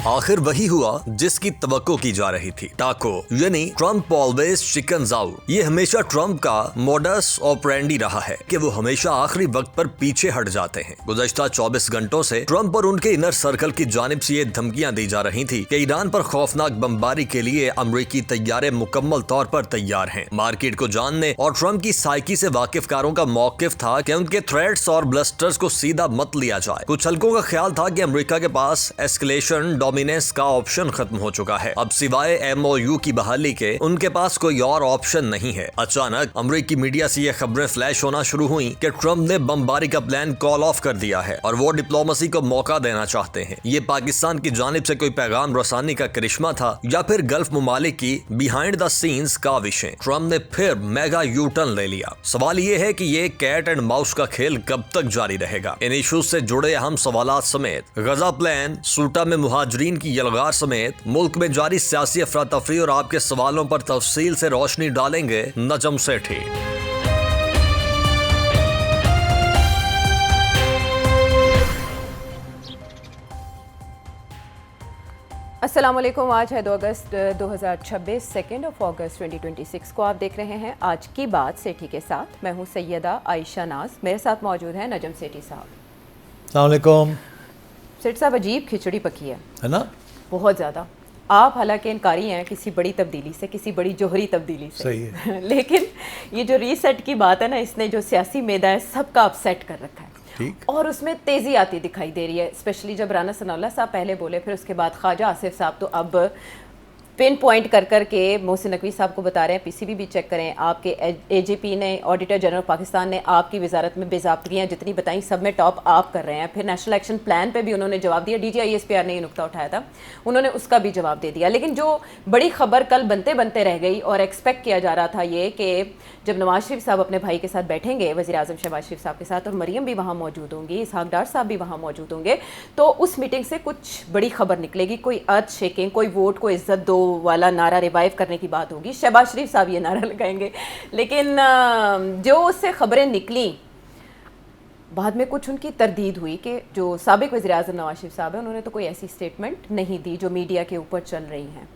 आखिर वही हुआ जिसकी तवक्को की जा रही थी। टाको यानी ट्रम्प ऑलवेज चिकन्स आउट। ये हमेशा ट्रम्प का मोडस ऑपरेंडी रहा है कि वो हमेशा आखिरी वक्त पर पीछे हट जाते हैं। गुज़श्ता 24 घंटों से ट्रम्प और उनके इनर सर्कल की जानिब से ये धमकियां दी जा रही थी कि ईरान पर खौफनाक बमबारी के लिए अमरीकी तैयारे मुकम्मल तौर पर तैयार हैं। मार्केट को जानने और ट्रम्प की साइकी से वाकिफकारों का मौकिफ था कि उनके थ्रेट्स और ब्लस्टर्स को सीधा मत लिया जाए। कुछ हल्कों का ख्याल था कि अमेरिका के पास एस्केलेशन डोमिनेंस का ऑप्शन खत्म हो चुका है। अब सिवाय MOU की बहाली के उनके पास कोई और ऑप्शन नहीं है। अचानक अमेरिकी मीडिया से ये खबरें फ्लैश होना शुरू हुई कि ट्रम्प ने बमबारी का प्लान कॉल ऑफ कर दिया है और वो डिप्लोमेसी को मौका देना चाहते हैं। ये पाकिस्तान की जानिब से कोई पैगाम रसानी का करिश्मा था या फिर गल्फ ममालिक की बिहाइंड द सीन्स का विषय। ट्रम्प ने फिर मेगा यू टर्न ले लिया। सवाल ये है कि ये कैट एंड माउस का खेल कब तक जारी रहेगा। इन इशूज से जुड़े अहम सवालात समेत गजा प्लान, सूटा में मुहाजिरीन की यलगार समेत मुल्क में जारी सियासी अफरा तफरी और आपके सवालों पर तफसील से रोशनी डालेंगे नजम सेठी। अस्सलाम वालेकुम। आज है 2 अगस्त 2026, 2 अगस्त 2026 को आप देख रहे हैं आज की बात सेठी के साथ। मैं हूं सैयदा आयशा नाज, मेरे साथ मौजूद हैं नजम सेठी साहब। अस्सलाम वालेकुम। सेठ साहब, अजीब खिचड़ी पकी है ना? बहुत ज़्यादा। आप हालांकि इनकारी हैं किसी बड़ी तब्दीली से, किसी बड़ी जोहरी तब्दीली से। सही है। लेकिन ये जो रीसेट की बात है ना, इसने जो सियासी मैदा है सबका अपसेट कर रखा है। ठीक। और उसमें तेज़ी आती दिखाई दे रही है, स्पेशली जब राना सनाउल्लाह साहब पहले बोले, फिर उसके बाद ख्वाजा आसिफ साहब तो अब पिन पॉइंट कर के मोहसिन नकवी साहब को बता रहे हैं। PCB भी चेक करें, आपके AGP ने, ऑडिटर जनरल पाकिस्तान ने आपकी वजारत में बेज़ाब्तगियाँ जितनी बताई सब में टॉप आप कर रहे हैं। फिर नेशनल एक्शन प्लान पे भी उन्होंने जवाब दिया। DG ISPR ने ये नुकता उठाया था, उन्होंने उसका भी जवाब दे दिया। लेकिन जो बड़ी खबर कल बनते बनते रह गई और एक्सपेक्ट किया जा रहा था ये कि जब नवाज शरीफ साहब अपने भाई के साथ बैठेंगे, वज़ीर आज़म शहबाज शरीफ साहब के साथ, और मरियम भी वहाँ मौजूद होंगी, इसहाक डार साहब भी वहाँ मौजूद होंगे, तो उस मीटिंग से कुछ बड़ी खबर निकलेगी। कोई अर्थ शेकिंग, कोई वोट को इज्जत दो वाला नारा रिवाइव करने की बात होगी। शहबाज शरीफ साहब ये नारा लगाएंगे। लेकिन जो उससे खबरें निकली, बाद में कुछ उनकी तरदीद हुई कि जो साबिक वज़ीर आज़म नवाज शरीफ साहब हैं, उन्होंने तो कोई ऐसी स्टेटमेंट नहीं दी जो मीडिया के ऊपर चल रही हैं।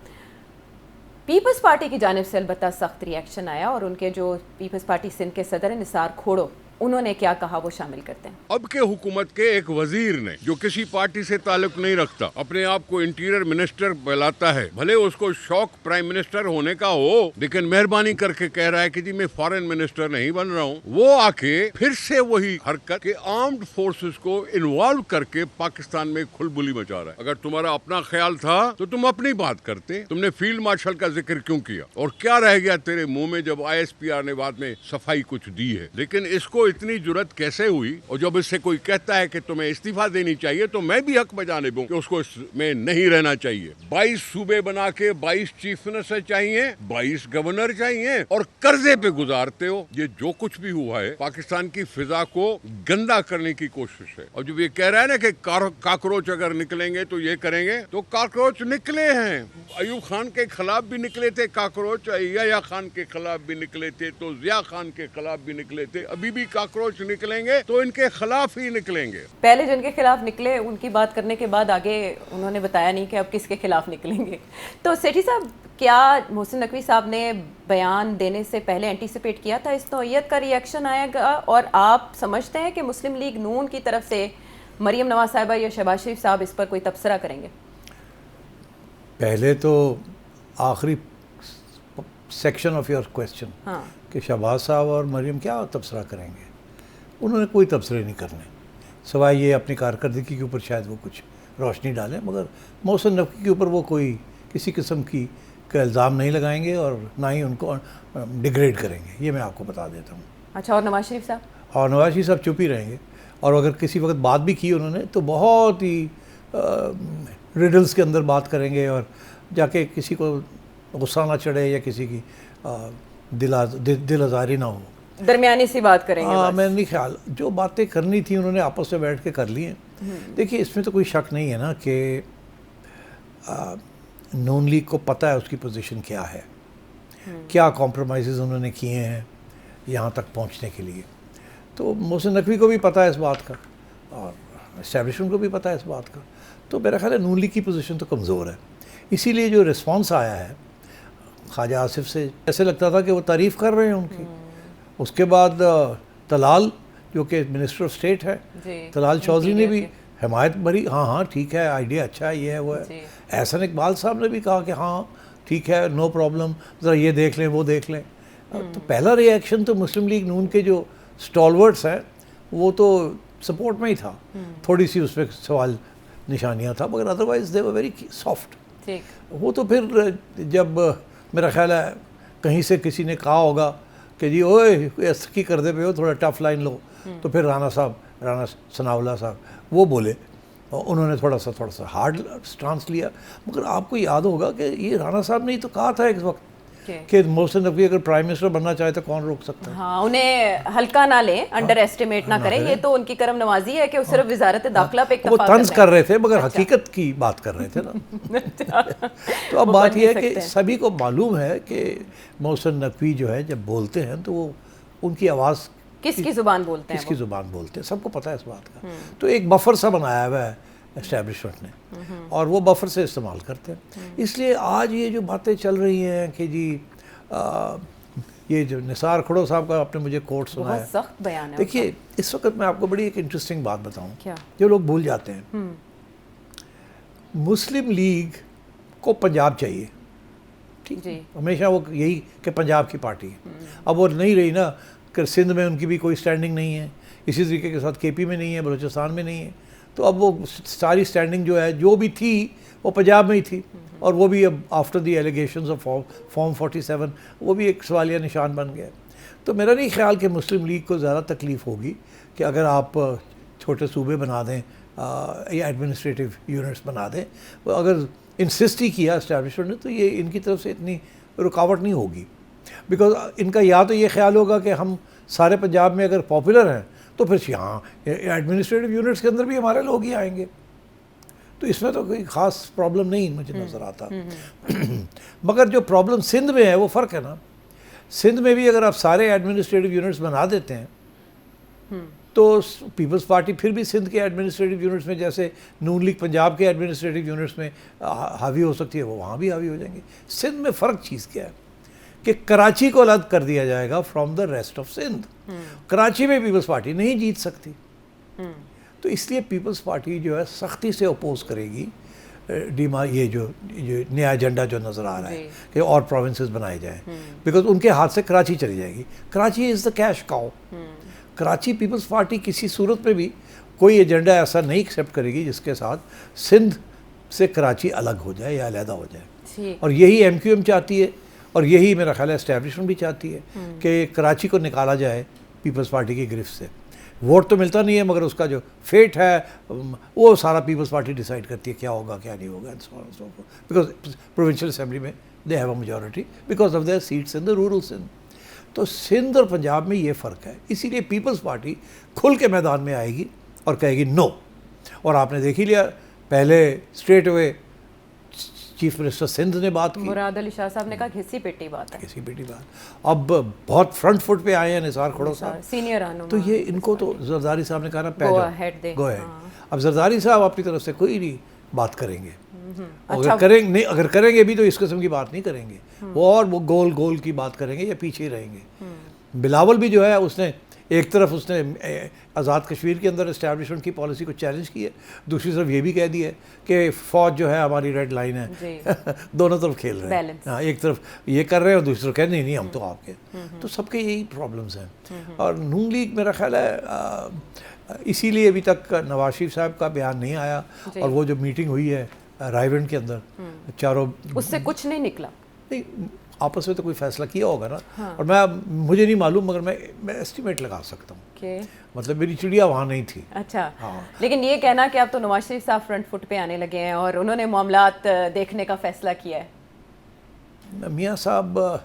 पीपल्स पार्टी की जानिब से अलबत्ता सख्त रिएक्शन आया और उनके जो पीपल्स पार्टी सिंध के सदर हैं निसार खोड़ो, उन्होंने क्या कहा वो शामिल करते हैं। अब के हुकूमत के एक वजीर ने, जो किसी पार्टी से ताल्लुक नहीं रखता, अपने आप को इंटीरियर मिनिस्टर बुलाता है, भले उसको शौक प्राइम मिनिस्टर होने का हो, लेकिन मेहरबानी करके कह रहा है कि जी मैं फॉरेन मिनिस्टर नहीं बन रहा हूँ। वो आके फिर से वही हरकत के आर्म्ड फोर्सेस को इन्वॉल्व करके पाकिस्तान में खुलबुली मचा रहा है। अगर तुम्हारा अपना ख्याल था तो तुम अपनी बात करते। तुमने फील्ड मार्शल का जिक्र क्यों किया और क्या रह गया तेरे मुंह में जब ISPR ने बाद में सफाई कुछ दी है। लेकिन इसको इतनी जुर्रत कैसे हुई, और जब इससे कोई कहता है कि तुम्हें इस्तीफा देनी चाहिए तो मैं भी हक बजाने दूं कि उसको इसमें नहीं रहना चाहिए। 22 सूबे बना के 22 चीफ मिनिस्टर चाहिए, 22 गवर्नर चाहिए और कर्जे पे गुजारते हो। ये जो कुछ भी हुआ है पाकिस्तान की फिजा को गंदा करने की कोशिश है। और जब ये कह रहा है ना कि कॉकरोच अगर निकलेंगे तो ये करेंगे, तो कॉकरोच निकले हैं। अयूब खान के खिलाफ भी निकले थे कॉकरोच, या खान के खिलाफ भी निकले थे, तो जिया खान के खिलाफ भी निकले थे, अभी भी कॉकरोच निकलेंगे तो इनके खिलाफ ही निकलेंगे। पहले जिनके खिलाफ निकले उनकी बात करने के बाद आगे उन्होंने बताया नहीं कि अब किसके खिलाफ निकलेंगे। तो सेठी साहब, क्या मोहसिन नकवी साहब ने बयान देने से पहले एंटीसिपेट किया था इस नौइयत का रिएक्शन आएगा, और आप समझते हैं कि मुस्लिम लीग नून की तरफ से मरियम नवाज साहिबा या शहबाज शरीफ साहब इस पर कोई तबसरा करेंगे? पहले तो आखिरी सेक्शन ऑफ योर क्वेश्चन, हाँ, कि शहबाज साहब और मरियम क्या तबसरा करेंगे। उन्होंने कोई तबसरे नहीं करने, सिवाय ये अपनी कारकर्दगी के ऊपर शायद वो कुछ रोशनी डालें, मगर मोहसिन नकवी के ऊपर वो कोई किसी किस्म की का इल्ज़ाम नहीं लगाएंगे और ना ही उनको डिग्रेड करेंगे। ये मैं आपको बता देता हूँ। अच्छा, और नवाज शरीफ साहब? और नवाज शरीफ साहब चुप ही रहेंगे, और अगर किसी वक्त बात भी की उन्होंने तो बहुत ही रिडल्स के अंदर बात करेंगे, और जाके किसी को गुस्सा ना चढ़े या किसी की दिल आज़ारी ना हो, दरमियानी सी बात करेंगे। हाँ, मैं नहीं ख्याल जो बातें करनी थी उन्होंने आपस में बैठ के कर ली हैं। देखिए, इसमें तो कोई शक नहीं है ना कि नून लीग को पता है उसकी पोजीशन क्या है, क्या कॉम्प्रोमाइज़ उन्होंने किए हैं यहाँ तक पहुँचने के लिए। तो मोहसिन नकवी को भी पता है इस बात का, और एस्टेब्लिशमेंट को भी पता है इस बात का। तो मेरा ख्याल है नून लीग की पोजीशन तो कमज़ोर है, इसीलिए जो रिस्पांस आया है ख्वाजा आसिफ से, ऐसे लगता था कि वो तारीफ़ कर रहे हैं उनकी। उसके बाद तलाल जो कि मिनिस्टर ऑफ स्टेट है, तलाल चौधरी ने भी हिमायत भरी, हाँ हाँ ठीक है, आइडिया अच्छा है, ये है वो है। एहसन इकबाल साहब ने भी कहा कि हाँ ठीक है, नो प्रॉब्लम, ज़रा ये देख लें वो देख लें। तो पहला रिएक्शन तो मुस्लिम लीग नून के जो स्टॉलवर्ड्स हैं वो तो सपोर्ट में ही था, थोड़ी सी उस पर सवाल निशानियाँ था, मगर otherwise they were very soft. वो तो फिर जब मेरा ख्याल है कहीं से किसी ने कहा होगा कि जी ओए ऐसा की कर दे पे हो, थोड़ा टफ लाइन लो, तो फिर राना सनाउल्लाह साहब वो बोले, और उन्होंने थोड़ा सा हार्ड स्टांस लिया। मगर आपको याद होगा कि ये राना साहब ने ही तो कहा था एक वक्त कि मोहसिन नकवी अगर प्राइम मिनिस्टर बनना चाहे तो कौन रोक सकता है। हाँ, उन्हें हल्का ना लें, अंडर एस्टिमेट ना करें, ये तो उनकी करम नवाजी है कि वो सिर्फ वजारत दाखिला पे वो तंज कर रहे थे, मगर हकीकत की बात कर रहे थे ना। तो अब बात यह है कि सभी को मालूम है कि मोहसिन नकवी जो है जब बोलते हैं तो वो उनकी आवाज़ किसकी ज़ुबान बोलते हैं, किसकी ज़ुबान बोलते हैं, सबको पता है इस बात का। तो एक बफर सा बनाया हुआ है एस्टेब्लिशमेंट ने, और वो बफर से इस्तेमाल करते हैं। इसलिए आज ये जो बातें चल रही हैं कि जी ये जो निसार खड़ो साहब का आपने मुझे कोट सुना है, सख्त बयान है। देखिए इस वक्त मैं आपको बड़ी एक इंटरेस्टिंग बात बताऊं, क्या जो लोग भूल जाते हैं, मुस्लिम लीग को पंजाब चाहिए, ठीक, हमेशा वो यही कि पंजाब की पार्टी है। अब वो नहीं रही ना कि सिंध में उनकी भी कोई स्टैंडिंग नहीं है, इसी तरीके के साथ केपी में नहीं है, बलूचिस्तान में नहीं है, तो अब वो सारी स्टैंडिंग जो है जो भी थी वो पंजाब में ही थी, और वो भी अब after the allegations of form 47 वो भी एक सवालिया निशान बन गया। तो मेरा नहीं ख्याल कि मुस्लिम लीग को ज़्यादा तकलीफ़ होगी कि अगर आप छोटे सूबे बना दें या एडमिनिस्ट्रेटिव यूनिट्स बना दें, अगर इंसिस्ट ही किया एस्टैब्लिशमेंट ने तो ये इनकी तरफ से इतनी रुकावट नहीं होगी। बिकॉज इनका या तो ये ख्याल होगा कि हम सारे पंजाब में अगर पॉपुलर हैं तो फिर यहाँ एडमिनिस्ट्रेटिव यूनिट्स के अंदर भी हमारे लोग ही आएंगे, तो इसमें तो कोई ख़ास प्रॉब्लम नहीं मुझे नज़र आता। मगर जो प्रॉब्लम सिंध में है वो फ़र्क है ना, सिंध में भी अगर आप सारे एडमिनिस्ट्रेटिव यूनिट्स बना देते हैं तो पीपल्स पार्टी फिर भी सिंध के एडमिनिस्ट्रेटिव यूनिट्स में जैसे नून लीग पंजाब के एडमिनिस्ट्रेटिव यूनिट्स में हावी हो सकती है, वो वहाँ भी हावी हो जाएंगे। सिंध में फ़र्क चीज़ क्या है कि कराची को अलग कर दिया जाएगा from the rest of Sindh. Karachi में पीपल्स पार्टी नहीं जीत सकती, तो इसलिए पीपल्स पार्टी जो है सख्ती से अपोज करेगी ये जो नया एजेंडा जो नज़र आ रहा है कि और प्रोविंसेस बनाए जाएं, बिकॉज उनके हाथ से कराची चली जाएगी। Karachi is the cash cow. Karachi Peoples Party किसी सूरत में भी कोई एजेंडा ऐसा नहीं एक्सेप्ट करेगी जिसके साथ सिंध से कराची अलग हो जाए या अलहदा हो जाए, और यही MQM चाहती है, और यही मेरा ख्याल है एस्टैब्लिशमेंट भी चाहती है कि कराची को निकाला जाए पीपल्स पार्टी की गिरफ्त से। वोट तो मिलता नहीं है, मगर उसका जो फेट है वो सारा पीपल्स पार्टी डिसाइड करती है क्या होगा क्या नहीं होगा, बिकॉज प्रोविंशियल असेंबली में they have a majority because of their seats in the rural Sindh. तो सिंध और पंजाब में ये फ़र्क है, इसीलिए पीपल्स पार्टी खुल के मैदान में आएगी और कहेगी नो। और आपने देख ही लिया, पहले straight away chief minister Sindh ने बात की, मुराद अली शाह साहब ने कहा घिसी पिटी बात है, घिसी पिटी बात। अब बहुत फ्रंट फुट पे आए हैं निसार खड़ो साहब, सीनियर रहनुमा, तो ये इनको तो जरदारी साहब ने कहा ना गो अहेड। अब जरदारी साहब अपनी तरफ से कोई नहीं बात करेंगे, अगर करेंगे नहीं, अगर करेंगे भी तो इस किस्म की बात नहीं करेंगे, वो गोल गोल की बात करेंगे या पीछे ही रहेंगे। बिलावल भी जो है उसने एक तरफ उसने आज़ाद कश्मीर के अंदर इस्टेब्लिशमेंट की पॉलिसी को चैलेंज किया, दूसरी तरफ ये भी कह दिया कि फ़ौज जो है हमारी रेड लाइन है। दोनों तरफ खेल रहे हैं, हाँ, एक तरफ ये कर रहे हैं और दूसरी तरफ कह नहीं हम तो आपके। तो सबके यही प्रॉब्लम्स हैं, और नून लीग मेरा ख्याल है इसीलिए अभी तक नवाज शरीफ साहब का बयान नहीं आया, और वो जो मीटिंग हुई है रायवेंड के अंदर चारों, उससे कुछ नहीं निकला। नहीं, आपस में तो कोई फैसला किया होगा ना। हाँ। और मुझे नहीं मालूम, मगर मैं एस्टिमेट लगा सकता हूँ, मतलब मेरी चिड़िया वहाँ नहीं थी। अच्छा, हाँ। लेकिन ये कहना कि अब तो नवाज शरीफ साहब फ्रंट फुट पे आने लगे हैं और उन्होंने मामलात देखने का फैसला किया है। मियाँ साहब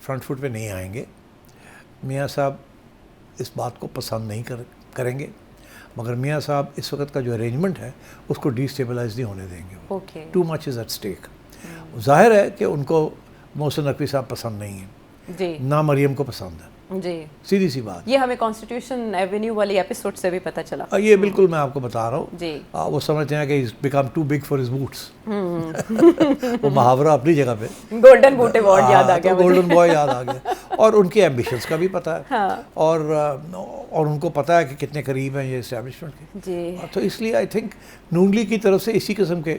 फ्रंट फुट पे नहीं आएंगे, मियाँ साहब इस बात को पसंद नहीं करेंगे, मगर मियाँ साहब इस वक्त का जो अरेंजमेंट है उसको डिस्टेबलाइज नहीं होने देंगे। Too much is at stake. जाहिर है कि उनको मोहसिन नकवी साहब पसंद नहीं है, ना मरियम को पसंद है, जी, सीधी सी बात। ये हमें कॉन्स्टिट्यूशन एवेन्यू वाली एपिसोड से भी पता चला। ये बिल्कुल मैं आपको बता रहा हूँ। जी। वो समझते हैं कि is become too big for his boots. वो मुहावरा अपनी जगह पे। गोल्डन बूट अवार्ड याद आ गया मुझे। गोल्डन बॉय याद आ गया। और उनके एम्बिशंस का भी पता है। हाँ। और उनको पता है कि कितने करीब हैं ये एस्टेब्लिशमेंट के। जी। तो इसलिए आई थिंक नून लीग की तरफ से इसी किस्म के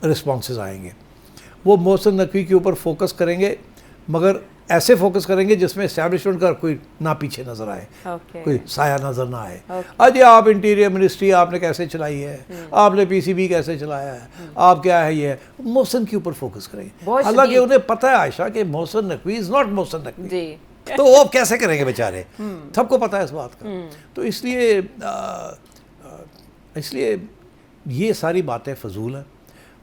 रिस्पॉन्सेज आएंगे। वो मोहसिन नकवी के ऊपर फोकस करेंगे, मगर ऐसे फोकस करेंगे जिसमें एस्टैब्लिशमेंट का कोई ना पीछे नजर आए, कोई साया नजर ना आए। अजय आप इंटीरियर मिनिस्ट्री आपने कैसे चलाई है, आपने पीसीबी कैसे चलाया है, आप क्या है, ये मोहसिन के ऊपर फोकस करेंगे। हालांकि उन्हें पता है आयशा कि मोहसिन नकवी इज नॉट मोहसिन नकवी, तो वो अब कैसे करेंगे बेचारे, सबको पता है इस बात का। तो इसलिए ये सारी बातें फजूल हैं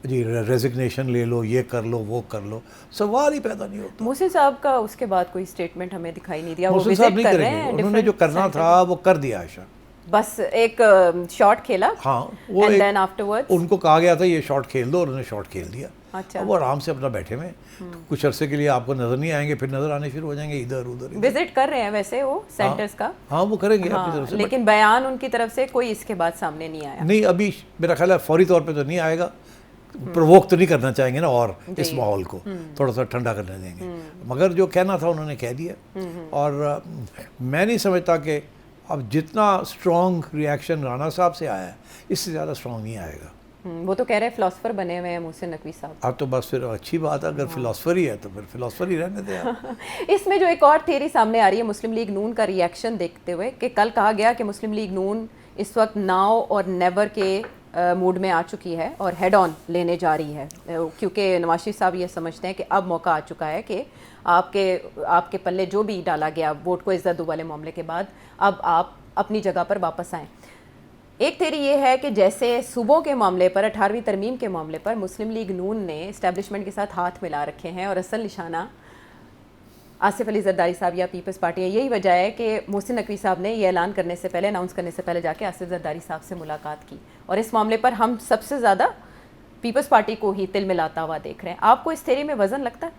जी। रेजिग्नेशन ले लो, ये कर लो, वो कर लो, सवाल ही पैदा नहीं होता। मोहसिन साहब का उसके बाद कोई स्टेटमेंट हमें दिखाई नहीं दिया। मोहसिन साहब नहीं करेंगे, उन्होंने जो करना था वो कर दिया आयशा। बस एक शॉट खेला। हाँ, वो and then afterwards? उनको कहा गया था ये शॉट खेल दो, उन्होंने शॉट खेल दिया। अच्छा। वो आराम से अपना बैठे में, तो कुछ अरसे के लिए आपको नजर नहीं आएंगे, फिर नजर आने शुरू हो जाएंगे इधर उधर। विजिट कर रहे हैं वैसे वो सेंटर्स का। हाँ, वो करेंगे अपनी तरफ से। लेकिन बयान उनकी तरफ से कोई इसके बाद सामने नहीं आया। नहीं, अभी मेरा ख्याल है फौरी तौर पे तो नहीं आएगा। प्रवोक तो नहीं करना चाहेंगे ना, और इस माहौल को थोड़ा सा ठंडा करने देंगे। मगर जो कहना था उन्होंने कह दिया। और मैं नहीं समझता कि अब जितना स्ट्रॉन्ग रिएक्शन राणा साहब से आया है, इससे ज़्यादा स्ट्रॉन्ग नहीं आएगा। वो तो कह रहे हैं फिलोसफर बने हुए हैं मोहसिन नकवी साहब। अब तो बस फिर अच्छी बात है, अगर फिलोसफर ही है तो फिर फिलोसफर ही रहने दें आप। इसमें जो एक और थ्योरी सामने आ रही है मुस्लिम लीग नून का रिएक्शन देखते हुए, कि कल कहा गया कि मुस्लिम लीग नून इस वक्त नाउ और नेवर के मूड में आ चुकी है और हेड ऑन लेने जा रही है, क्योंकि नवाज शरीफ साहब ये समझते हैं कि अब मौका आ चुका है कि आपके पल्ले जो भी डाला गया वोट को इज्जत दो वाले मामले के बाद, अब आप अपनी जगह पर वापस आएँ। एक थ्योरी ये है कि जैसे सूबों के मामले पर, 18वीं तरमीम के मामले पर मुस्लिम लीग नून ने इस्टेब्लिशमेंट के साथ हाथ मिला रखे हैं और असल निशाना आसिफ अली जरदारी साहब या पीपल्स पार्टी है। यही वजह है कि मोहसिन नकवी साहब ने ये ऐलान करने से पहले, अनाउंस करने से पहले जाके आसिफ जरदारी साहब से मुलाकात की, और इस मामले पर हम सबसे ज़्यादा पीपल्स पार्टी को ही तिल मिलाता हुआ देख रहे हैं। आपको इस थ्योरी में वज़न लगता है?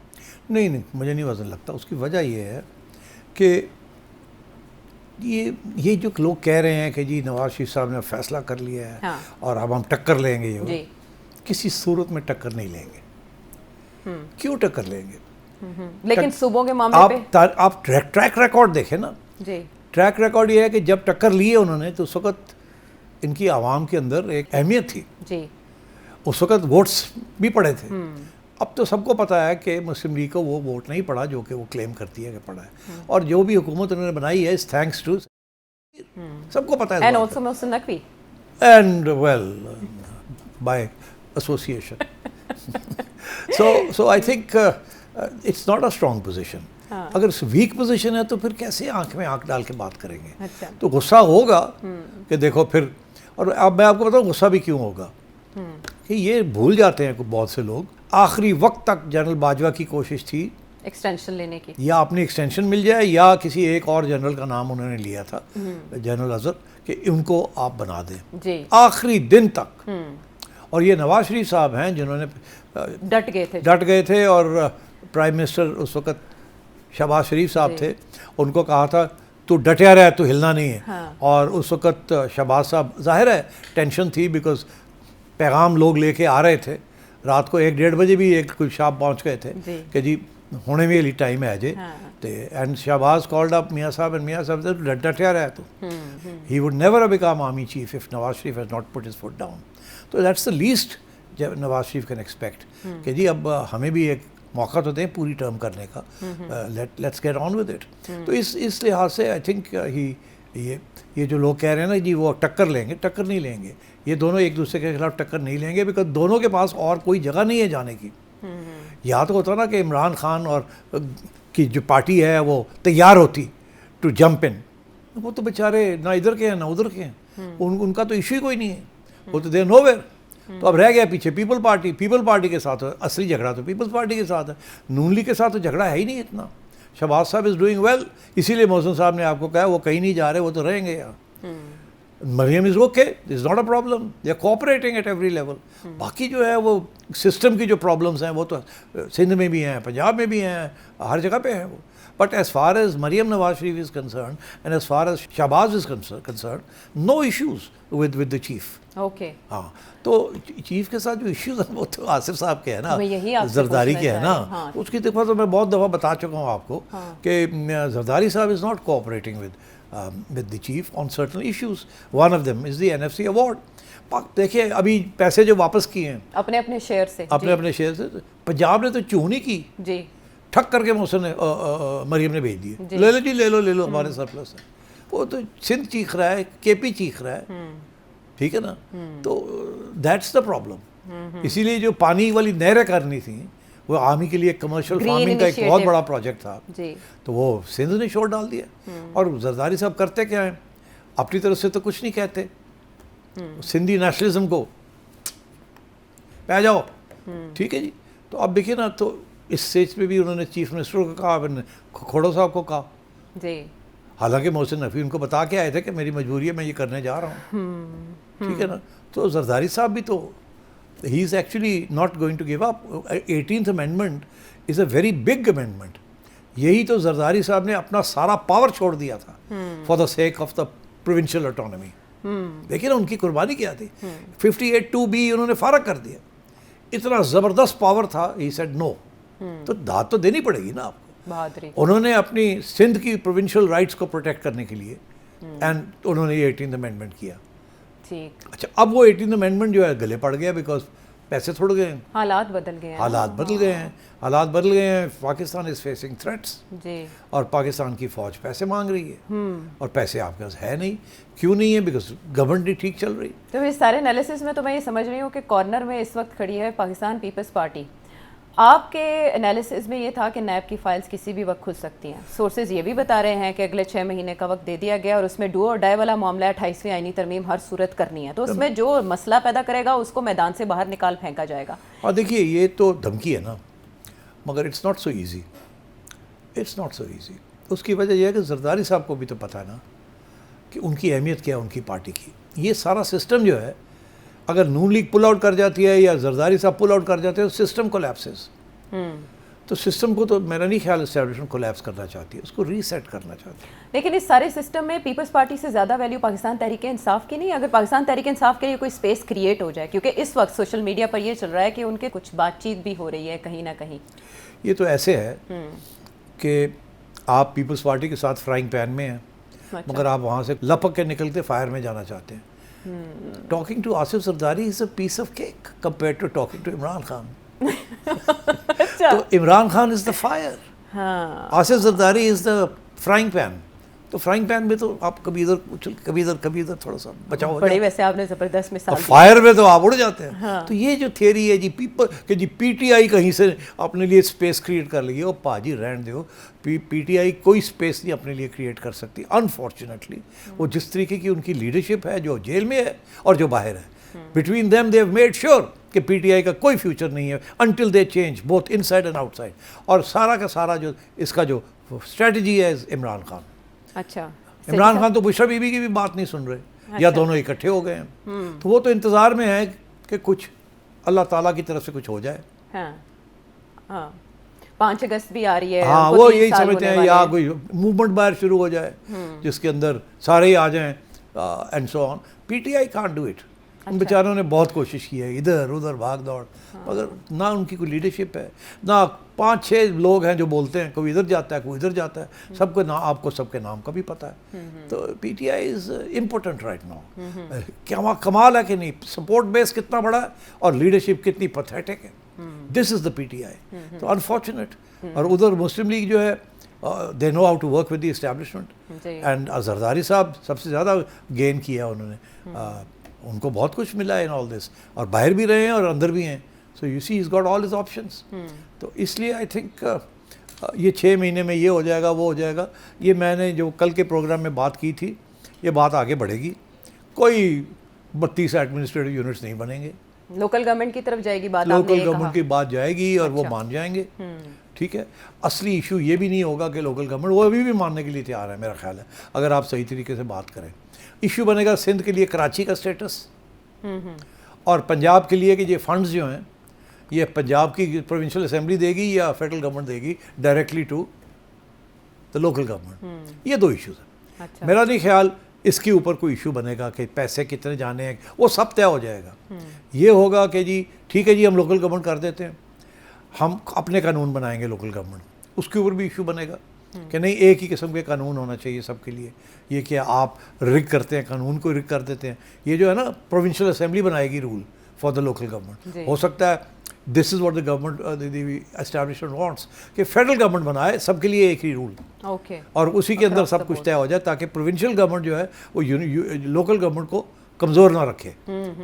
नहीं, मुझे नहीं वज़न लगता। उसकी वजह ये है कि ये जो लोग कह रहे हैं कि जी नवाज शरीफ साहब ने फैसला कर लिया है। हाँ। और अब हम टक्कर लेंगे, ये किसी सूरत में टक्कर नहीं लेंगे। क्यों टक्कर लेंगे? लेकिन सूबों के मामले पे आप ट्रैक रिकॉर्ड देखें ना जी। ट्रैक रिकॉर्ड ये है कि जब टक्कर लिए उन्होंने तो उस वक्त इनकी आवाम के अंदर एक अहमियत थी जी। उस वक्त वोट्स भी पड़े थे। अब तो सबको पता है कि मुस्लिम लीग को वो वोट नहीं पड़ा जो कि वो क्लेम करती है कि पड़ा है। और जो भी हुकूमत उन्होंने बनाई है इस थैंक्स टू, सबको पता है। And also Mohsin Naqvi and well by association. So I think it's not a strong position. अगर वीक पोजीशन है तो फिर कैसे आंख में आंख डाल के बात करेंगे? अच्छा। तो गुस्सा होगा कि देखो फिर। और अब मैं आपको बताऊं गुस्सा भी क्यों होगा, कि ये भूल जाते हैं बहुत से लोग, आखिरी वक्त तक जनरल बाजवा की कोशिश थी एक्सटेंशन लेने की, या अपनी एक्सटेंशन मिल जाए या किसी एक और जनरल का नाम उन्होंने लिया था, जनरल अजहर, कि इनको आप बना दें जी। आखिरी दिन तक। और ये नवाज शरीफ साहब हैं जिन्होंने डट गए थे। और प्राइम मिनिस्टर उस वक्त शहबाज शरीफ साहब थे, उनको कहा था तू डटया रहा, तू हिलना नहीं है। हाँ। और उस वक्त शहबाज साहब, जाहिर है टेंशन थी, बिकॉज पैगाम लोग लेके आ रहे थे। रात को 1-1:30 बजे भी एक कुछ शाप पहुँच गए थे कि जी होने में ये टाइम है Ajay. And Shahbaz called up Mian Sahab, and Mian Sahab said, डटया रहा तू, he would never become army chief if Nawaz Sharif has not put his foot down. तो that's the least Nawaz Sharif can expect कि जी अब हमें भी एक मौका तो दें पूरी टर्म करने का, let's get on with it. तो इस लिहाज से आई थिंक ये जो लोग कह रहे हैं ना जी वो टक्कर लेंगे, टक्कर नहीं लेंगे। ये दोनों एक दूसरे के खिलाफ टक्कर नहीं लेंगे, बिकॉज दोनों के पास और कोई जगह नहीं है जाने की। या तो होता ना कि इमरान खान और की जो पार्टी है वो तैयार होती टू जंप इन, वो तो बेचारे ना इधर के हैं ना उधर के हैं, उनका तो इशू ही कोई नहीं है, वो तो देर नोवेयर। तो अब रह गया पीछे पीपल पार्टी के साथ असली झगड़ा तो पीपल्स पार्टी के साथ है, नून लीग के साथ तो झगड़ा है ही नहीं इतना। शहबाज साहब इज़ डूइंग वेल, इसीलिए मोहसिन साहब ने आपको कहा वो कहीं नहीं जा रहे, वो तो रहेंगे यहाँ। Maryam is okay, is not a problem, they are cooperating at every level. बाकी जो है वो सिस्टम की जो प्रॉब्लम्स हैं वो तो सिंध में भी हैं, पंजाब में भी हैं, हर जगह पे हैं वो। But as far as Maryam Nawaz Sharif is concerned, and as far as Shahbaz is concerned, no issues with the chief. Okay हाँ, तो चीफ के साथ जो इश्यूज हैं वो तो आसिफ साहब के हैं मैं यही ना, आपसे जरदारी पूछना के हैं ना। चाह रही हूँ, हाँ। उसकी दफ़ा तो मैं बहुत दफ़ा बता चुका हूँ आपको कि जरदारी साहब is not cooperating with the chief on certain issues. One of them is the NFC award. देखिए अभी पैसे जो वापस किए हैं अपने अपने शेयर से, अपने अपने शेयर से, पंजाब ने तो चूं नहीं की, जी ठक करके मोहसिन ने मरीम ने भेज दिए, ले लो जी, ले लो हमारे सरप्लस है। वो तो सिंध चीख रहा है, KP चीख रहा है, ठीक है ना। तो दैट्स द प्रॉब्लम। इसीलिए जो पानी वाली नहरें करनी थी वो आर्मी के लिए कमर्शियल Green फार्मिंग का एक बहुत initiative। बड़ा प्रोजेक्ट था, जी तो वो सिंध ने शोर डाल दिया। और जरदारी साहब करते क्या हैं, अपनी तरफ से तो कुछ नहीं कहते, सिंधी नेशनलिज्म को पै जाओ, ठीक है जी। तो अब देखिए ना, तो इस स्टेज पे भी उन्होंने चीफ मिनिस्टर को कहा, फिर खोड़ो साहब को कहा, जी हालांकि मोहसिन नकवी उनको बता के आए थे कि मेरी मजबूरी है, मैं ये करने जा रहा हूँ, ठीक है ना। तो जरदारी साहब भी तो he is actually not going to give up. 18th amendment is a very big amendment. यही तो जरदारी साहब ने अपना सारा पावर छोड़ दिया था for the sake of the provincial autonomy. देखिए ना उनकी कुर्बानी क्या थी। 58(2)B उन्होंने फारग कर दिया, इतना ज़बरदस्त पावर था। ही सेड नो, तो दाद तो देनी पड़ेगी ना आपको। बहादुरी। उन्होंने अपनी सिंध की प्रोविंशियल राइट्स को प्रोटेक्ट करने के लिए एंड उन्होंने ये 18th अमेंडमेंट किया। ठीक, अच्छा, अब वो 18th अमेंडमेंट जो है गले पड़ गया, बिकॉज पैसे थोड़ गए हैं, हालात बदल गए हैं। हालात बदल गए हैं, हालात बदल गए हैं। पाकिस्तान इज़ फेसिंग थ्रेट्स, जी और पाकिस्तान की फ़ौज पैसे मांग रही है, और पैसे आपके पास है नहीं। क्यों नहीं है? बिकॉज गवर्नमेंट नहीं ठीक चल रही। तो इस सारे एनालिसिस में तो मैं ये समझ रही हूँ कि कॉर्नर में इस वक्त खड़ी है पाकिस्तान पीपल्स पार्टी। आपके एनालिसिस में ये था कि नैब की फाइल्स किसी भी वक्त खुल सकती हैं। सोर्सेज ये भी बता रहे हैं कि अगले 6 महीने का वक्त दे दिया गया, और उसमें डू और डाई वाला मामला है, 28वीं आईनी तरमीम हर सूरत करनी है, तो उसमें जो मसला पैदा करेगा उसको मैदान से बाहर निकाल फेंका जाएगा। और देखिए ये तो धमकी है ना, मगर it's not so easy, it's not so easy. उसकी वजह यह है कि जरदारी साहब को भी तो पता है ना कि उनकी अहमियत क्या है उनकी पार्टी की। ये सारा सिस्टम जो है, अगर नून लीग पुल आउट कर जाती है या जरदारी साहब पुल आउट कर जाते हैं, तो सिस्टम कोलैप्सेस। तो सिस्टम को तो मेरा नहीं ख्याल एस्टेब्लिशमेंट कोलैप्स करना चाहती है, उसको रीसेट करना चाहती है। लेकिन इस सारे सिस्टम में पीपल्स पार्टी से ज़्यादा वैल्यू पाकिस्तान तहरीक इंसाफ की नहीं? अगर पाकिस्तान तहरीक इंसाफ के लिए कोई स्पेस क्रिएट हो जाए, क्योंकि इस वक्त सोशल मीडिया पर ये चल रहा है कि उनके कुछ बातचीत भी हो रही है कहीं ना कहीं। ये तो ऐसे है कि आप पीपल्स पार्टी के साथ फ्राइंग पैन में हैं, मगर आप वहाँ से लपक के निकलते फायर में जाना चाहते हैं। Talking to Asif Zardari is a piece of cake compare to talking to Imran Khan. तो Imran Khan is the fire, हाँ Asif Zardari is the frying pan. तो फ्राइंग पैन में तो आप कभी इधर उछल, कभी इधर थोड़ा सा बचाव हो बड़ी जाए, वैसे आपने ज़बरदस्त मिसाल और दी। फायर में तो आप उड़ जाते हैं। हाँ। तो ये जो थियरी है जी कि जी PTI कहीं से अपने लिए स्पेस क्रिएट कर ली है, वो पाजी रहने दो, PTI कोई स्पेस नहीं अपने लिए क्रिएट कर सकती अनफॉर्चुनेटली। वो जिस तरीके की उनकी लीडरशिप है, जो जेल में है और जो बाहर है, between them they have made sure कि PTI का कोई फ्यूचर नहीं है until they change both inside and outside. और सारा का सारा जो इसका जो स्ट्रेटजी है इमरान खान। अच्छा, इमरान खान तो बुशरा बीबी की भी बात नहीं सुन रहे, या दोनों इकट्ठे हो गए हैं। तो वो तो इंतज़ार में है कि कुछ अल्लाह ताला की तरफ से कुछ हो जाए। हाँ हाँ 5 अगस्त भी आ रही है। हाँ, उनको वो 3 यही साल समझते होने हैं, या वाले कोई मूवमेंट बाहर शुरू हो जाए जिसके अंदर सारे ही आ जाएं and so on. PTI can't do it. उन बेचारों ने बहुत कोशिश की है, इधर उधर भाग दौड़, मगर ना उनकी कोई लीडरशिप है, ना 5-6 लोग हैं जो बोलते हैं, कोई इधर जाता है कोई इधर जाता है, सबको ना आपको सबके नाम का भी पता है। तो PTI is important right now. क्या कमाल है कि नहीं, सपोर्ट बेस कितना बड़ा है और लीडरशिप कितनी पथेटिक है। This is the PTI। तो अनफॉर्चुनेट। और उधर मुस्लिम लीग जो है, they know how to work with the establishment, and Zardari साहब सबसे ज़्यादा गेन किया उन्होंने। उनको बहुत कुछ मिला है इन ऑल दिस, और बाहर भी रहे हैं और अंदर भी हैं। So you see is got all his options. तो इसलिए आई थिंक ये 6 महीने में ये हो जाएगा वो हो जाएगा। ये मैंने जो कल के प्रोग्राम में बात की थी, ये बात आगे बढ़ेगी। कोई 32 एडमिनिस्ट्रेटिव यूनिट्स नहीं बनेंगे, लोकल गवर्नमेंट की तरफ जाएगी बात। लोकल गवर्नमेंट की बात जाएगी और वो मान जाएंगे, ठीक है। असली इशू ये भी नहीं होगा कि लोकल गवर्नमेंट, वो अभी भी मानने के लिए तैयार है मेरा ख्याल है, अगर आप सही तरीके से बात करें। इशू बनेगा सिंध के लिए कराची का स्टेटस, और पंजाब के लिए कि ये फंड्स जो हैं ये पंजाब की प्रोविंशियल असेंबली देगी या फेडरल गवर्नमेंट देगी directly to the local government. ये 2 इश्यूज हैं। अच्छा। मेरा नहीं ख्याल इसके ऊपर कोई इशू बनेगा कि पैसे कितने जाने हैं, वो सब तय हो जाएगा। ये होगा कि जी ठीक है जी हम लोकल गवर्नमेंट कर देते हैं, हम अपने कानून बनाएंगे लोकल गवर्नमेंट, उसके ऊपर भी इशू बनेगा कि नहीं एक ही किस्म के कानून होना चाहिए सबके लिए। ये कि आप रिग करते हैं, कानून को रिग कर देते हैं। ये जो है ना प्रोविंशियल असेंबली बनाएगी rule for the local government. हो सकता है this is what the government establishment wants कि फेडरल गवर्नमेंट बनाए सबके लिए एक ही रूल, ओके, और उसी के अंदर सब कुछ तय हो जाए ताकि प्रोविंशियल गवर्नमेंट जो है वो लोकल गवर्नमेंट को कमज़ोर ना रखे,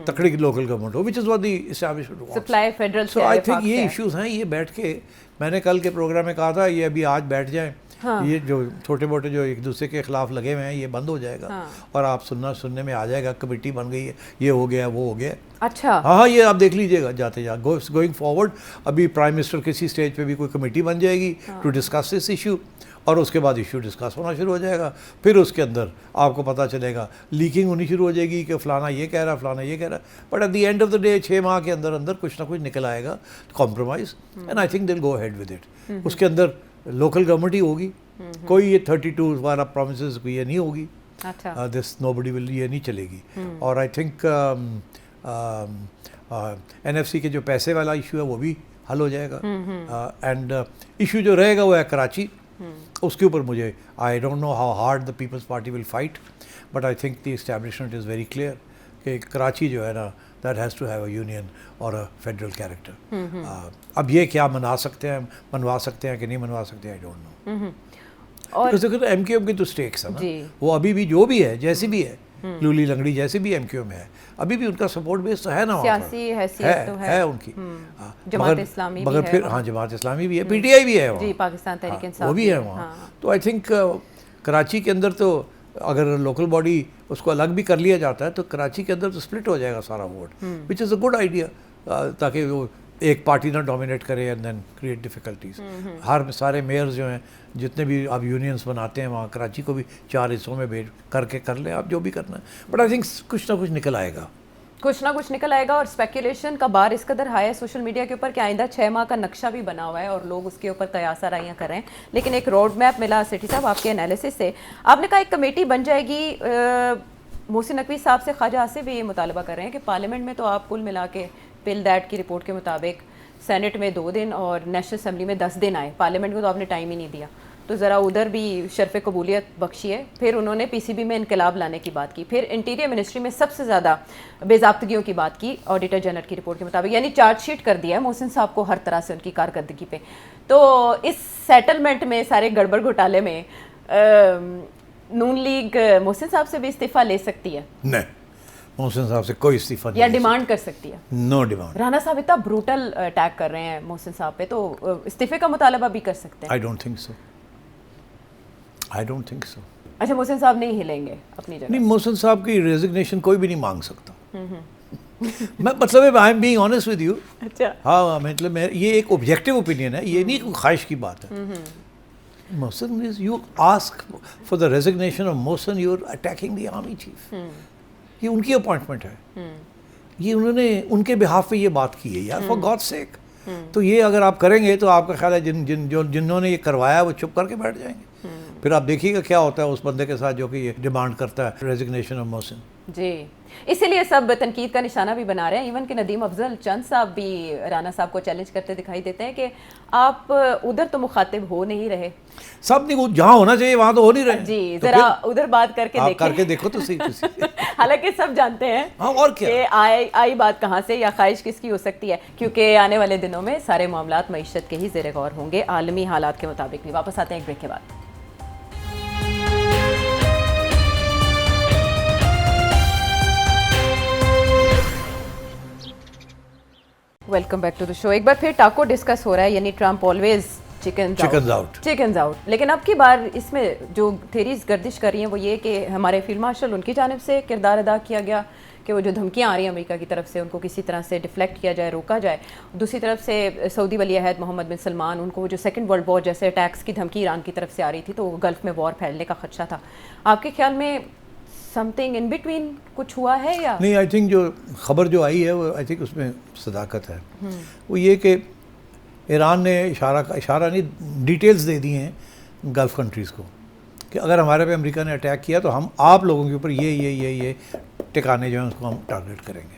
तकड़ी की लोकल गवर्नमेंट हो, which is what the establishment wants. Supply federal so I think ये इश्यूज हैं। ये बैठ के मैंने कल के प्रोग्राम में कहा था ये अभी आज बैठ जाएं। हाँ। ये जो छोटे मोटे जो एक दूसरे के खिलाफ लगे हुए हैं ये बंद हो जाएगा। हाँ। और आप सुनने में आ जाएगा कमेटी बन गई है, ये हो गया वो हो गया। अच्छा, हाँ ये आप देख लीजिएगा जाते गोइंग फॉरवर्ड। अभी प्राइम मिनिस्टर किसी स्टेज पे भी कोई कमेटी बन जाएगी टू डिस्कस दिस इशू, और उसके बाद इशू डिस्कस होना शुरू हो जाएगा। फिर उसके अंदर आपको पता चलेगा लीकिंग होनी शुरू हो जाएगी कि फ़लाना ये कह रहा फ़लाना ये कह रहा। But at the end of the day 6 माह के अंदर अंदर कुछ ना कुछ निकल आएगा कॉम्प्रोमाइज़, एंड आई थिंक दिल गो अहेड विद इट। उसके अंदर लोकल गवर्नमेंट ही होगी, कोई ये 32 वाला प्रोमिसेस कोई ये नहीं होगी। अच्छा, दिस नोबडी विल, ये नहीं चलेगी। और आई थिंक NFC के जो पैसे वाला इशू है वो भी हल हो जाएगा। एंड इशू जो रहेगा वो है कराची, उसके ऊपर मुझे I don't know how hard the Peoples Party will fight, but I think the establishment is very clear कि कराची जो है ना that has to have a union और अ फेडरल कैरेक्टर। अब ये क्या मनवा सकते हैं कि नहीं मनवा सकते, आई डोंट नो। और MQM की तो स्टेक्स है ना, वो अभी भी जो भी है जैसी भी है, लूली लंगड़ी जैसी भी MQM है, अभी भी उनका सपोर्ट बेस तो है ना, सियासी हैसियत तो है उनकी। जमात इस्लामी मगर फिर हाँ जमात इस्लामी भी है, PTI भी है जी, पाकिस्तान तहरीक इंसाफ वो भी है वहाँ। तो आई थिंक कराची के अंदर तो अगर लोकल बॉडी उसको अलग भी कर लिया जाता है तो कराची के अंदर तो स्प्लिट हो जाएगा सारा vote, which is a good idea, ताकि वो एक पार्टी ना डोमिनेट करे एंड देन क्रिएट डिफ़िकल्टीज। हर सारे मेयर्स जो हैं जितने भी आप यूनियंस बनाते हैं वहाँ कराची को भी 4 हिस्सों में भेज करके कर लें आप जो भी करना है। बट आई थिंक कुछ ना कुछ निकल आएगा, कुछ ना कुछ निकल आएगा। और स्पेकुलेशन का बार इस कदर हाई है सोशल मीडिया के ऊपर कि आइंदा 6 माह का नक्शा भी बना हुआ है और लोग उसके ऊपर कयास आराइयाँ कर रहे हैं। लेकिन एक रोड मैप मिला सेठी साहब आपके एनालिसिस से, आपने कहा एक कमेटी बन जाएगी। मोहसिन नकवी साहब से ख्वाजा आसिफ भी ये मुतालबा कर रहे हैं कि पार्लियामेंट में तो आप कुल मिला के पिल दैट की रिपोर्ट के मुताबिक सेनेट में 2 दिन और नेशनल असम्बली में 10 दिन आए, पार्लियामेंट को तो आपने टाइम ही नहीं दिया, तो ज़रा उधर भी शर्फ कबूलियत बख्शी है। फिर उन्होंने PCB में इनकलाब लाने की बात की, फिर इंटीरियर मिनिस्ट्री में सबसे ज़्यादा बेज़ाब्तगियों की बात की ऑडिटर जनरल की रिपोर्ट के मुताबिक, यानी चार्जशीट कर दिया है मोहसिन साहब को हर तरह से उनकी कारकर्दगी पे। तो इस सेटलमेंट में सारे गड़बड़ घोटाले में नून लीग मोहसिन साहब से भी इस्तीफ़ा ले सकती है? नहीं, मोहसिन साहब से कोई इस्तीफा नहीं, या डिमांड कर सकती है? No demand. राना साहब इतना ब्रूटल अटैक कर रहे हैं मोहसिन साहब पे, तो इस्तीफे का मुतालबा भी कर सकते हैं? आई don't think so, I don't think so. अच्छा, मोहसिन साहब नहीं हिलेंगे अपनी जगह? नहीं, मोहसिन साहब की रेजिग्नेशन कोई भी नहीं मांग सकता। मैं मतलब I am being honest with you. अच्छा, हाँ मतलब ये एक ऑब्जेक्टिव ओपिनियन है, ये नहीं कोई ख्वाहिश की बात है। Mohsin is, you ask for the resignation of Mohsin, you are attacking the army chief. ये उनकी अपॉइंटमेंट है, ये उन्होंने उनके बिहाफ पे ये बात की है यार, फॉर गॉड सेक। तो ये अगर आप करेंगे तो आपका ख्याल है जिन्होंने ये करवाया वो चुप करके बैठ जाएंगे? फिर आप देखिएगा क्या होता है उस बंदे के साथ जो कि ये डिमांड करता है रेजिग्नेशन ऑफ मोहसिन। जी, इसीलिए सब तनकीद का निशाना भी बना रहे हैं। इवन कि नदीम अफजल चंद साहब भी राना साहब को चैलेंज करते दिखाई देते हैं कि आप उधर तो मुखातिब हो नहीं रहे। सब नहीं, जहाँ होना चाहिए वहाँ तो हो नहीं रहे जी, तो जरा उधर बात करके आप देखें। करके देखो तो सही। हालांकि सब जानते हैं हाँ, और क्या कि आई बात कहाँ से या ख्वाहिश किसकी हो सकती है, क्योंकि आने वाले दिनों में सारे मामलात मईशत के ही ज़ेर गौर होंगे आलमी हालात के मुताबिक भी। वापस आते हैं एक ब्रेक के बाद। Welcome back to the show. एक बार फिर टाको डिस्कस हो रहा है, यानी ट्रम्प ऑलवेज चिकन्स आउट। लेकिन अब की बार इसमें जो थेरीज गर्दिश कर रही हैं वो ये कि हमारे फील्ड मार्शल उनकी जानिब से किरदार अदा किया गया कि वो जो धमकियाँ आ रही हैं अमेरिका की तरफ से उनको किसी तरह से डिफ्लेक्ट किया जाए, रोका जाए। दूसरी तरफ से सऊदी वली अहद मोहम्मद बिन सलमान, उनको जो सेकंड वर्ल्ड वॉर जैसे अटैक्स की धमकी ईरान की तरफ से आ रही थी, तो गल्फ में वॉर फैलने का खदशा था। आपके ख्याल में समथिंग इन बिटवीन कुछ हुआ है या नहीं? आई थिंक जो खबर जो आई है वो आई थिंक उसमें सदाकत है। वो ये कि ईरान ने इशारा नहीं, डिटेल्स दे दी हैं गल्फ़ कंट्रीज़ को कि अगर हमारे पे अमेरिका ने अटैक किया तो हम आप लोगों के ऊपर ये ठिकाने जो हैं उसको हम टारगेट करेंगे।